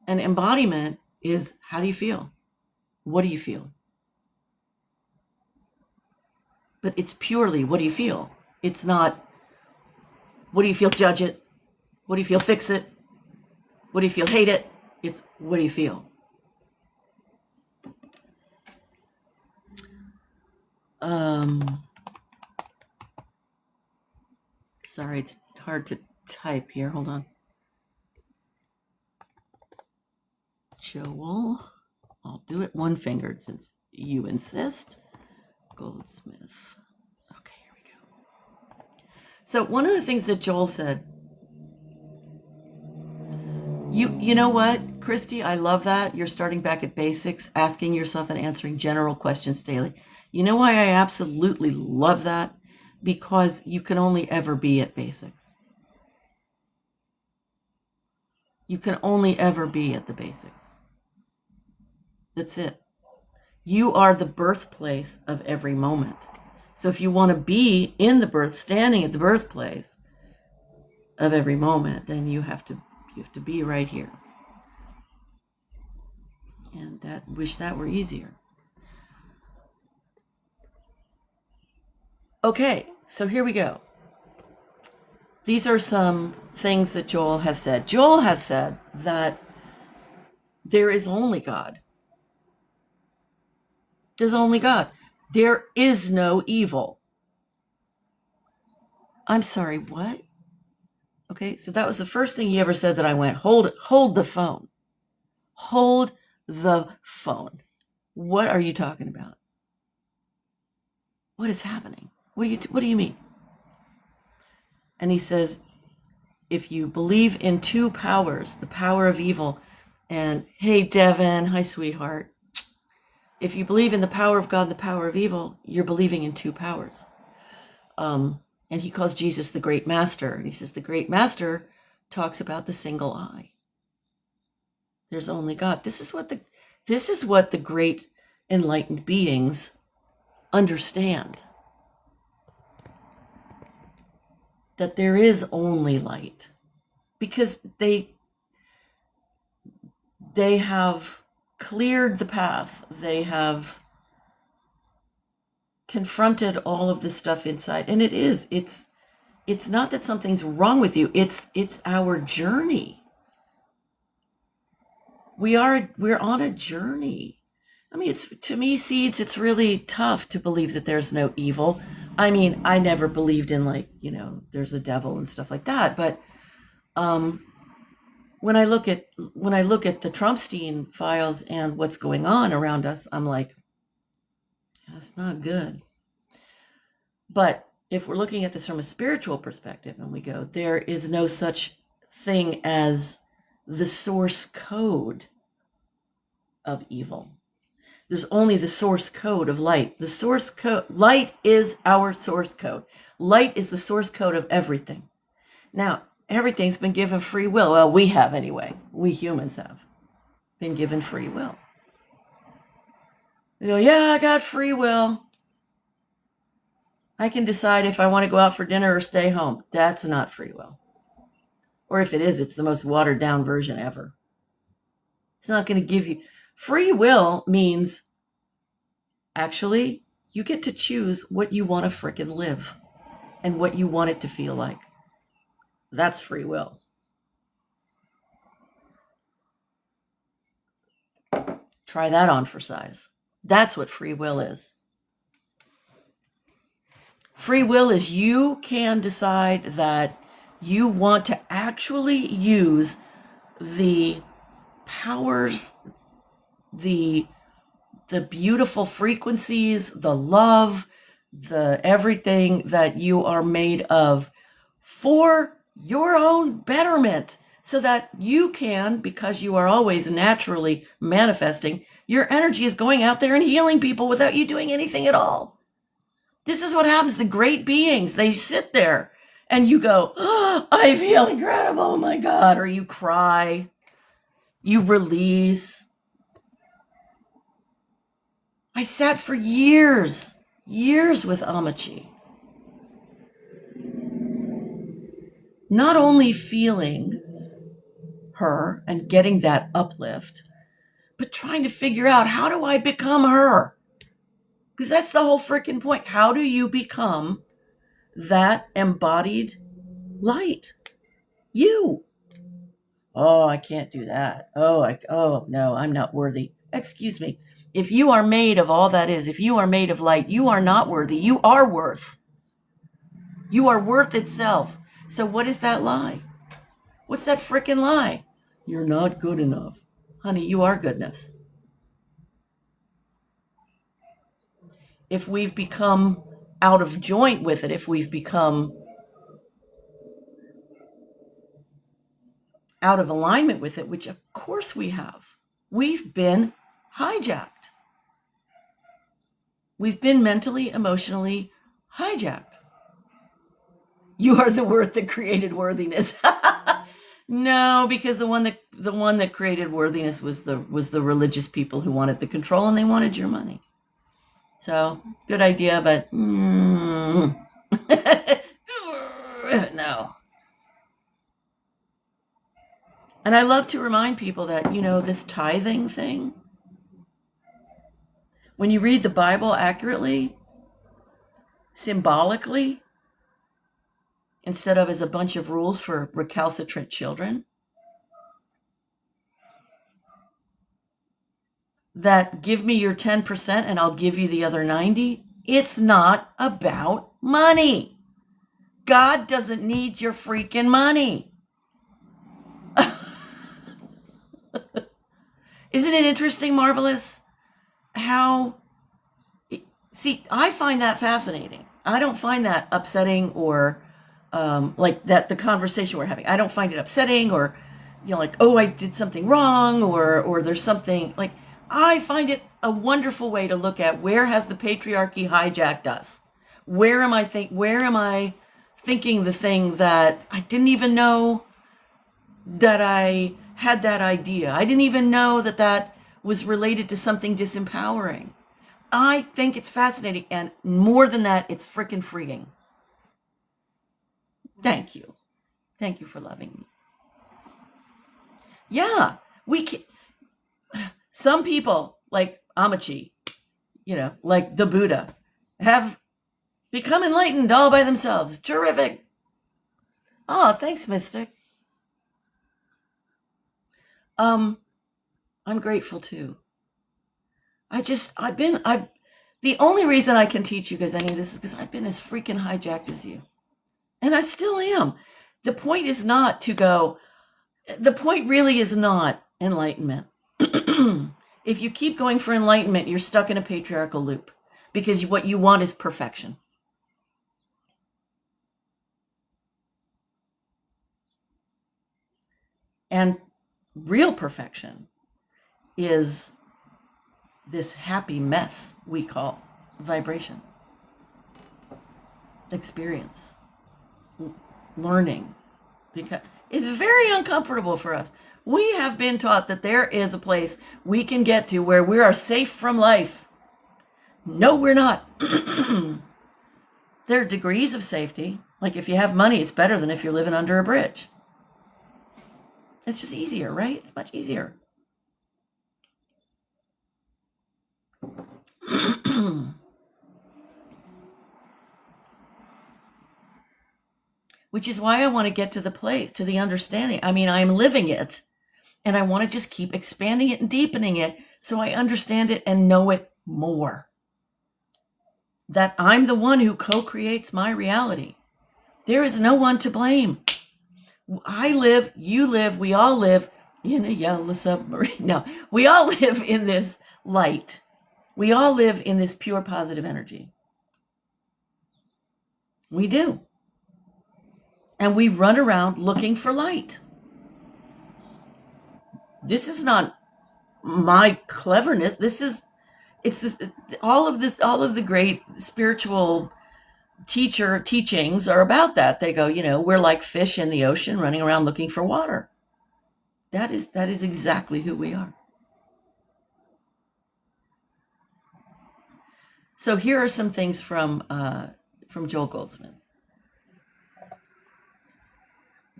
And embodiment is, how do you feel? What do you feel? But it's purely, what do you feel? It's not, what do you feel? Judge it. What do you feel? Fix it. What do you feel? Hate it. It's, what do you feel? Sorry, it's hard to type here. Hold on. Joel. I'll do it one fingered since you insist. Goldsmith. Okay, here we go. So one of the things that Joel said, you know what, Christy, I love that. You're starting back at basics, asking yourself and answering general questions daily. You know why I absolutely love that? Because you can only ever be at basics. You can only ever be at the basics. That's it. You are the birthplace of every moment. So if you want to be in the birth, standing at the birthplace of every moment, then you have to be right here. And wish that were easier. Okay, so here we go. These are some things that Joel has said. Joel has said that there is only God. There's only God. There is no evil. I'm sorry, what? Okay, so that was the first thing he ever said that I went, hold the phone. Hold the phone. What are you talking about? What is happening? What do you mean? And he says, if you believe in two powers, the power of evil, and hey, Devin, hi, sweetheart. If you believe in the power of God and the power of evil, you're believing in two powers. And he calls Jesus the great master. And he says the great master talks about the single eye. There's only God. This is what the great enlightened beings understand. That there is only light. Because they have cleared the path. They have confronted all of this stuff inside. And it's not that something's wrong with you. It's our journey. We're on a journey. I mean, to me, seeds, it's really tough to believe that there's no evil. I mean, I never believed in there's a devil and stuff like that. But when I look at the Trumpstein files and what's going on around us, I'm like, that's not good. But if we're looking at this from a spiritual perspective and we go, there is no such thing as the source code of evil. There's only the source code of light. The source code, light is our source code. Light is the source code of everything. Now, everything's been given free will. Well, we have anyway. We humans have been given free will. You go, yeah, I got free will. I can decide if I want to go out for dinner or stay home. That's not free will. Or if it is, it's the most watered down version ever. It's not going to give you... Free will means, actually, you get to choose what you want to frickin' live and what you want it to feel like. That's free will. Try that on for size. That's what free will is. Free will is you can decide that you want to actually use the powers, the beautiful frequencies, the love, the everything that you are made of for your own betterment, so that you can, because you are always naturally manifesting, your energy is going out there and healing people without you doing anything at all. This is what happens. The great beings, they sit there and you go, oh, I feel incredible, oh my God, or you cry, you release. I sat for years with Amachi. Not only feeling her and getting that uplift, but trying to figure out, how do I become her? Because that's the whole freaking point. How do you become that embodied light? You. Oh, I can't do that. Oh no, I'm not worthy. Excuse me. If you are made of all that is, if you are made of light, you are not worthy. You are worth. You are worth itself. So what is that lie? What's that freaking lie? You're not good enough. Honey, you are goodness. If we've become out of joint with it, if we've become out of alignment with it, which of course we have. We've been hijacked. We've been mentally, emotionally hijacked. You are the worth that created worthiness. No, because the one that created worthiness was the religious people who wanted the control, and they wanted your money. So good idea, but no. And I love to remind people that, this tithing thing, when you read the Bible accurately, symbolically, instead of as a bunch of rules for recalcitrant children, that give me your 10% and I'll give you the other 90, it's not about money. God doesn't need your freaking money. Isn't it interesting, marvelous, how, see, I find that fascinating. I don't find that upsetting or like that the conversation we're having. I don't find it upsetting or, like, oh, I did something wrong or there's something, like, I find it a wonderful way to look at where has the patriarchy hijacked us? Where am I thinking the thing that I didn't even know that I had that idea. I didn't even know that was related to something disempowering. I think it's fascinating, and more than that, it's freaking freeing. Thank you. Thank you for loving me. Yeah, we can. Some people, like Amachi, like the Buddha, have become enlightened all by themselves. Terrific. Oh, thanks, Mystic. I'm grateful too. The only reason I can teach you guys any of this is because I've been as freaking hijacked as you. And I still am. The point is not to go, the point really is not enlightenment. If you keep going for enlightenment, you're stuck in a patriarchal loop because what you want is perfection. And real perfection is this happy mess we call vibration, experience, learning, because it's very uncomfortable for us. We have been taught that there is a place we can get to where we are safe from life. No, we're not. There are degrees of safety. Like if you have money, it's better than if you're living under a bridge. It's just easier, right? It's much easier. Which is why I want to get to the place, to the understanding. I mean, I'm living it, and I want to just keep expanding it and deepening it so I understand it and know it more. That I'm the one who co-creates my reality. There is no one to blame. I live, you live, we all live in a yellow submarine. No, we all live in this light. We all live in this pure positive energy. We do. And we run around looking for light. This is not my cleverness. All of the great spiritual teachings are about that. They go, we're like fish in the ocean running around looking for water. That is exactly who we are. So here are some things from Joel Goldsmith.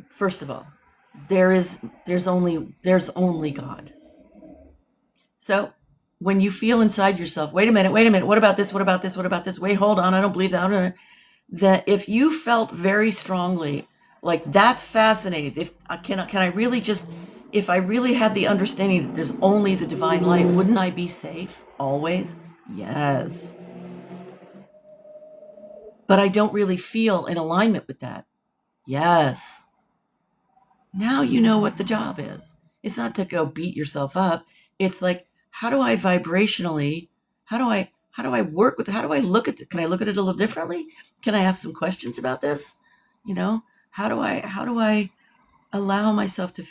First of all, there's only God. So when you feel inside yourself, wait a minute, what about this? Wait, hold on, I don't believe that. That if you felt very strongly, like that's fascinating. If I really had the understanding that there's only the divine light, wouldn't I be safe always? Yes. But I don't really feel in alignment with that. Yes. Now you know what the job is. It's not to go beat yourself up. It's like, how do I vibrationally, how do I work with it? How do I look at it? Can I look at it a little differently? Can I ask some questions about this? How do I allow myself to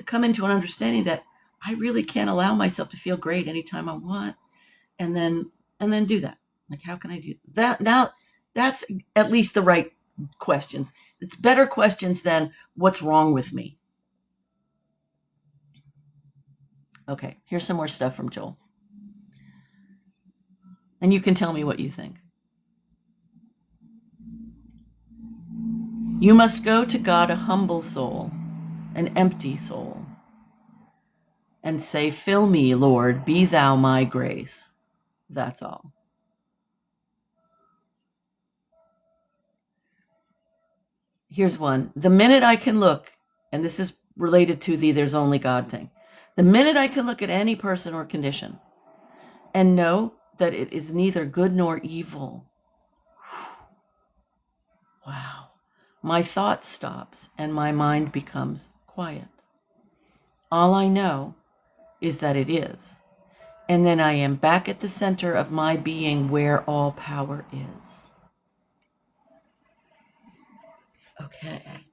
come into an understanding that I really can allow myself to feel great anytime I want, and then do that. Like, how can I do that? Now, that's at least the right questions. It's better questions than what's wrong with me. Okay, here's some more stuff from Joel. And you can tell me what you think. You must go to God a humble soul, an empty soul, and say, "Fill me, Lord, be thou my grace." That's all. Here's one. The minute I can look, and this is related to the "there's only God" thing. The minute I can look at any person or condition and know that it is neither good nor evil, wow, my thought stops and my mind becomes quiet. All I know is that it is. And then I am back at the center of my being where all power is. Okay.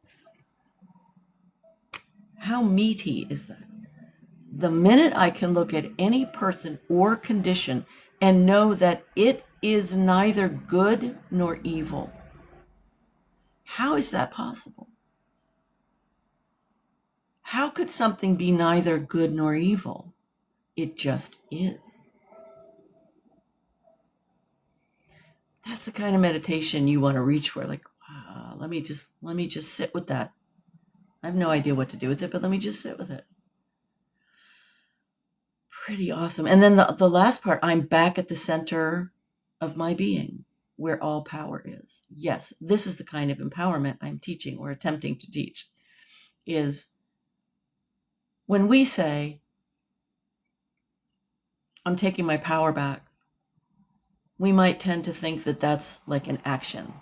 How meaty is that? The minute I can look at any person or condition and know that it is neither good nor evil. How is that possible? How could something be neither good nor evil? It just is. That's the kind of meditation you want to reach for. Like, wow, let me just sit with that. I have no idea what to do with it, but let me just sit with it. Pretty awesome. And then the last part, I'm back at the center of my being where all power is. Yes, this is the kind of empowerment I'm teaching or attempting to teach, is when we say, I'm taking my power back, we might tend to think that that's like an action.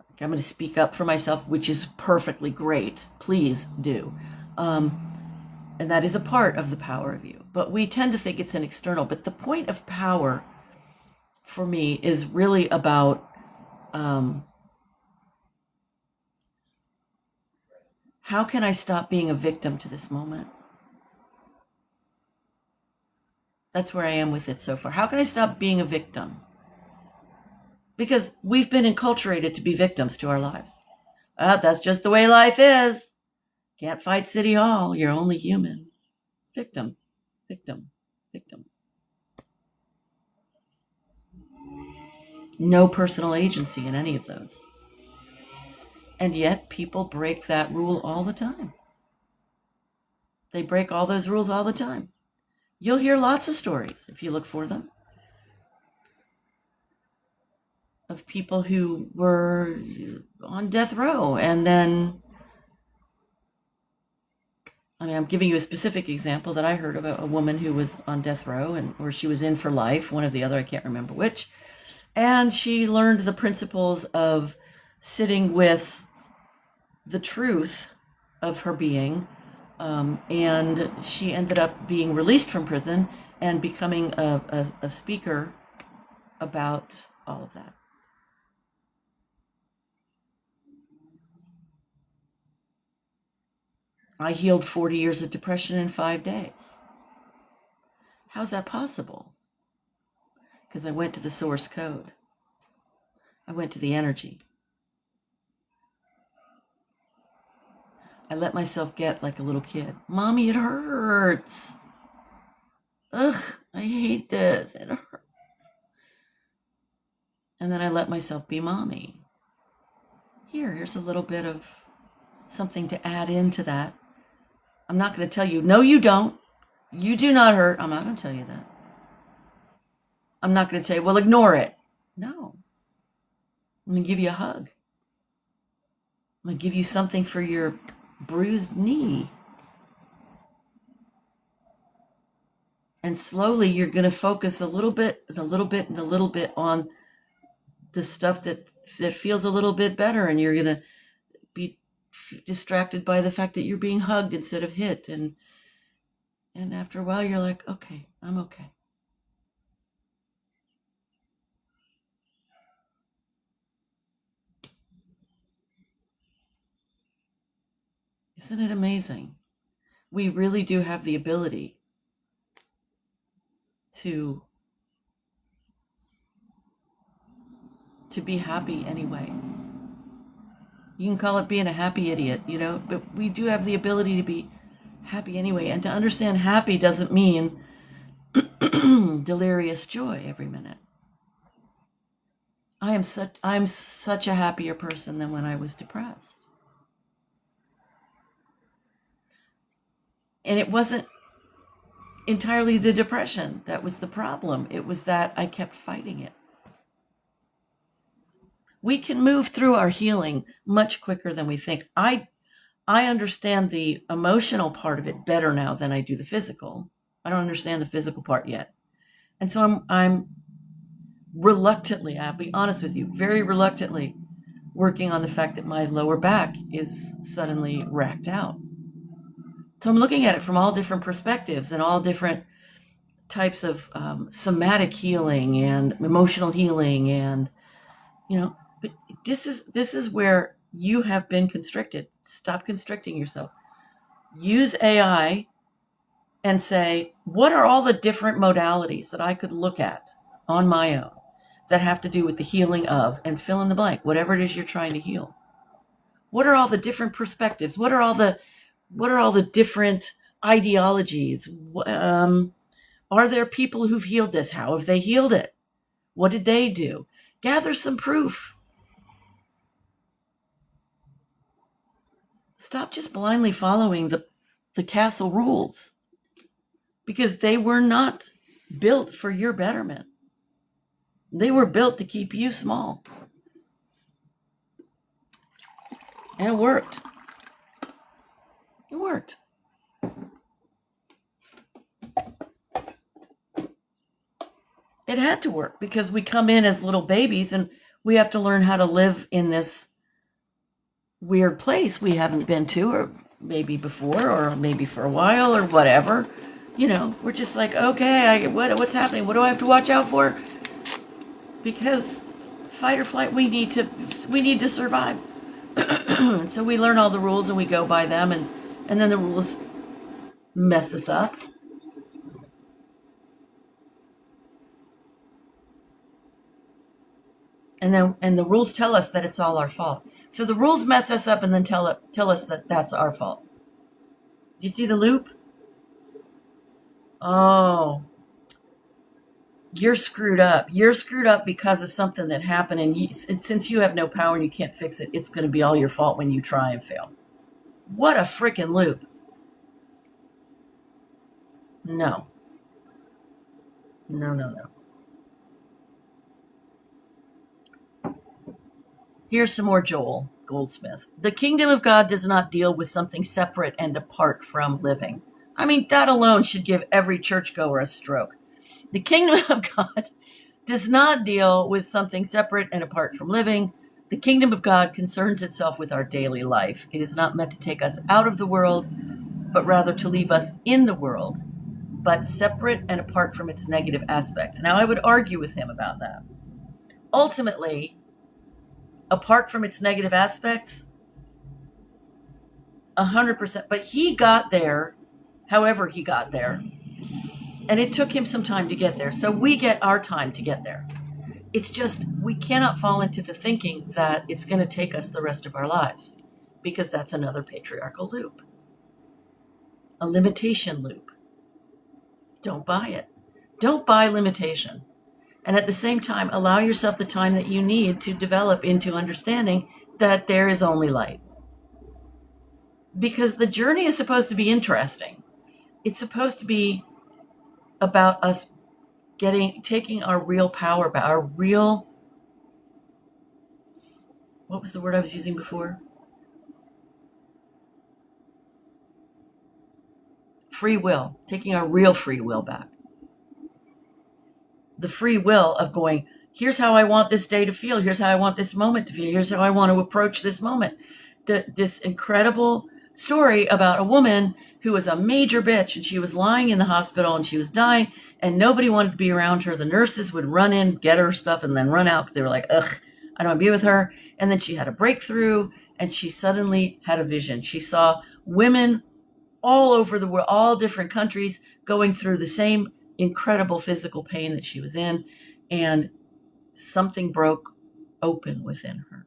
Like, I'm going to speak up for myself, which is perfectly great. Please do. And that is a part of the power of you. But we tend to think it's an external. But the point of power for me is really about how can I stop being a victim to this moment? That's where I am with it so far. How can I stop being a victim? Because we've been enculturated to be victims to our lives. That's just the way life is. Can't fight City Hall. You're only human. Victim, victim, victim. No personal agency in any of those. And yet people break that rule all the time. They break all those rules all the time. You'll hear lots of stories, if you look for them, of people who were on death row. And then, I mean, I'm giving you a specific example that I heard of a woman who was on death row, or she was in for life, one or the other, I can't remember which. And she learned the principles of sitting with the truth of her being. And she ended up being released from prison and becoming a speaker about all of that. I healed 40 years of depression in 5 days. How's that possible? Because I went to the source code. I went to the energy. I let myself get like a little kid. Mommy, it hurts. Ugh, I hate this. It hurts. And then I let myself be mommy. Here's a little bit of something to add into that. I'm not going to tell you, no, you don't. You do not hurt. I'm not going to tell you that. I'm not going to tell you, well, ignore it. No. I'm going to give you a hug. I'm going to give you something for your bruised knee. And slowly you're going to focus a little bit and a little bit and a little bit on the stuff that feels a little bit better. And you're going to be distracted by the fact that you're being hugged instead of hit. And after a while, you're like, okay, I'm okay. Isn't it amazing? We really do have the ability to be happy anyway. You can call it being a happy idiot, but we do have the ability to be happy anyway. And to understand happy doesn't mean delirious joy every minute. I'm such a happier person than when I was depressed. And it wasn't entirely the depression that was the problem. It was that I kept fighting it. We can move through our healing much quicker than we think. I understand the emotional part of it better now than I do the physical. I don't understand the physical part yet. And so I'm reluctantly, I'll be honest with you, very reluctantly working on the fact that my lower back is suddenly racked out. So I'm looking at it from all different perspectives and all different types of somatic healing and emotional healing, and but this is where you have been constricted. Stop constricting yourself. Use AI and say, what are all the different modalities that I could look at on my own that have to do with the healing of, and fill in the blank, whatever it is you're trying to heal. What are all the different perspectives? What are all the different ideologies? Are there people who've healed this? How have they healed it? What did they do? Gather some proof. Stop just blindly following the castle rules, because they were not built for your betterment. They were built to keep you small. And it worked. It worked. It had to work because we come in as little babies and we have to learn how to live in this weird place we haven't been to, or maybe before, or maybe for a while, or whatever. We're just like, okay, what's happening? What do I have to watch out for? Because fight or flight, we need to survive. And so we learn all the rules and we go by them, and then the rules mess us up. And the rules tell us that it's all our fault. So the rules mess us up and then tell us that that's our fault. Do you see the loop? Oh, you're screwed up. You're screwed up because of something that happened, and since you have no power and you can't fix it, it's going to be all your fault when you try and fail. What a freaking loop. No. No. Here's some more Joel Goldsmith. The kingdom of God does not deal with something separate and apart from living. I mean, that alone should give every churchgoer a stroke. The kingdom of God does not deal with something separate and apart from living. The kingdom of God concerns itself with our daily life. It is not meant to take us out of the world, but rather to leave us in the world, but separate and apart from its negative aspects. Now, I would argue with him about that. Ultimately, apart from its negative aspects, 100%. But he got there, however he got there. And it took him some time to get there. So we get our time to get there. It's just, we cannot fall into the thinking that it's going to take us the rest of our lives, because that's another patriarchal loop, a limitation loop. Don't buy it. Don't buy limitation. And at the same time, allow yourself the time that you need to develop into understanding that there is only light. Because the journey is supposed to be interesting. It's supposed to be about us taking our real power back, our real, what was the word I was using before? Free will, taking our real free will back. The free will of going, here's how I want this day to feel. Here's how I want this moment to feel. Here's how I want to approach this moment. This incredible story about a woman who was a major bitch, and she was lying in the hospital and she was dying, and nobody wanted to be around her. The nurses would run in, get her stuff, and then run out because they were like, ugh, I don't want to be with her. And then she had a breakthrough, and she suddenly had a vision. She saw women all over the world, all different countries, going through the same incredible physical pain that she was in, and something broke open within her.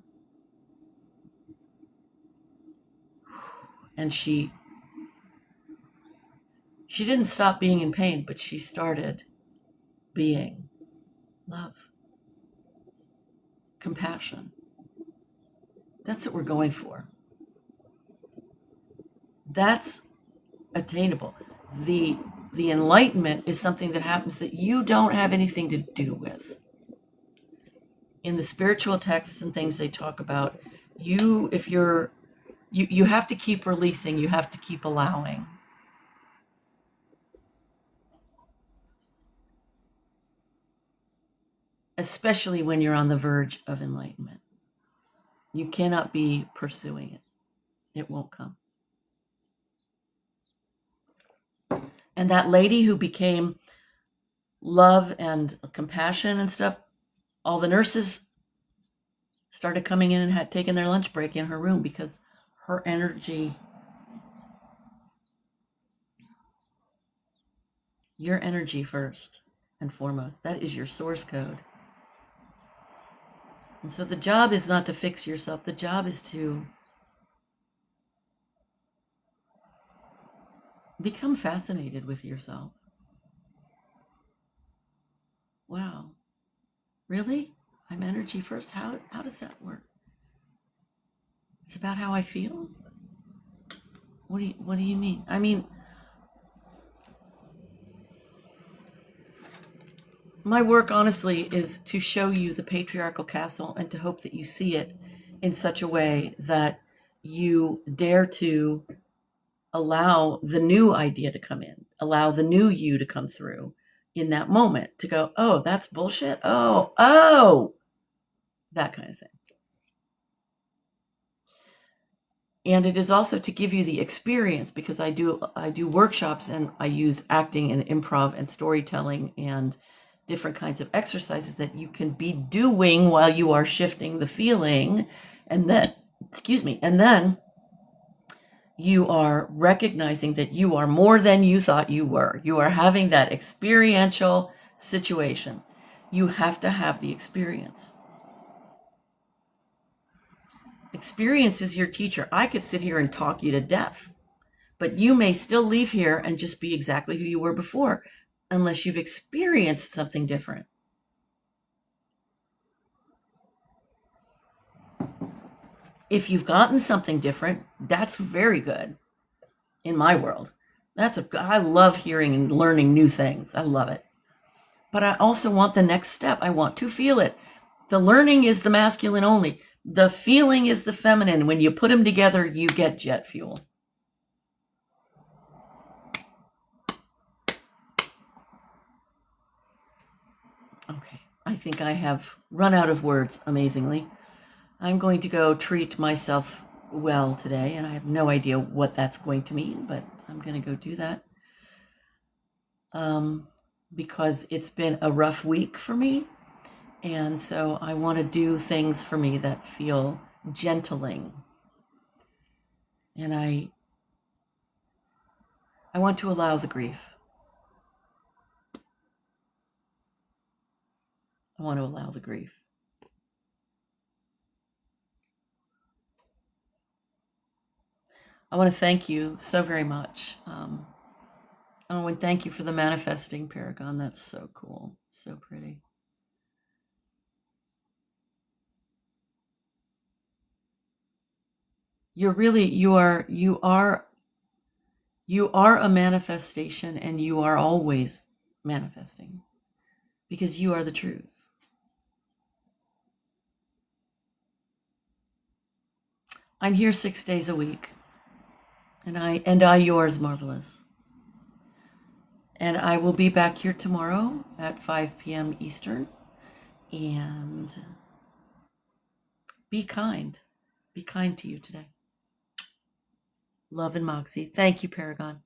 And she didn't stop being in pain, but she started being love, compassion. That's what we're going for. That's attainable. The enlightenment is something that happens that you don't have anything to do with. In the spiritual texts and things they talk about, you have to keep releasing, you have to keep allowing. Especially when you're on the verge of enlightenment. You cannot be pursuing it. It won't come. And that lady who became love and compassion and stuff, all the nurses started coming in and had taken their lunch break in her room because her energy, your energy first and foremost, that is your source code. And so the job is not to fix yourself. The job is to become fascinated with yourself. Wow. Really? I'm energy first? How does that work? It's about how I feel? What do you mean? I mean, my work, honestly, is to show you the patriarchal castle and to hope that you see it in such a way that you dare to allow the new idea to come in, allow the new you to come through in that moment, to go, oh, that's bullshit. Oh, that kind of thing. And it is also to give you the experience, because I do workshops and I use acting and improv and storytelling and different kinds of exercises that you can be doing while you are shifting the feeling. And then, and then you are recognizing that you are more than you thought you were. You are having that experiential situation. You have to have the experience. Experience is your teacher. I could sit here and talk you to death, but you may still leave here and just be exactly who you were before, unless you've experienced something different. If you've gotten something different, that's very good in my world. I love hearing and learning new things. I love it. But I also want the next step. I want to feel it. The learning is the masculine only. The feeling is the feminine. When you put them together, you get jet fuel. Okay, I think I have run out of words, amazingly. I'm going to go treat myself well today, and I have no idea what that's going to mean, but I'm going to go do that. Because it's been a rough week for me. And so I want to do things for me that feel gentling. And I want to allow the grief. I want to allow the grief. I want to thank you so very much. I want to thank you for the manifesting, Paragon. That's so cool. So pretty. You are a manifestation, and you are always manifesting because you are the truth. I'm here 6 days a week, and I yours, Marvelous. And I will be back here tomorrow at 5 p.m. Eastern. And be kind. Be kind to you today. Love and Moxie. Thank you, Paragon.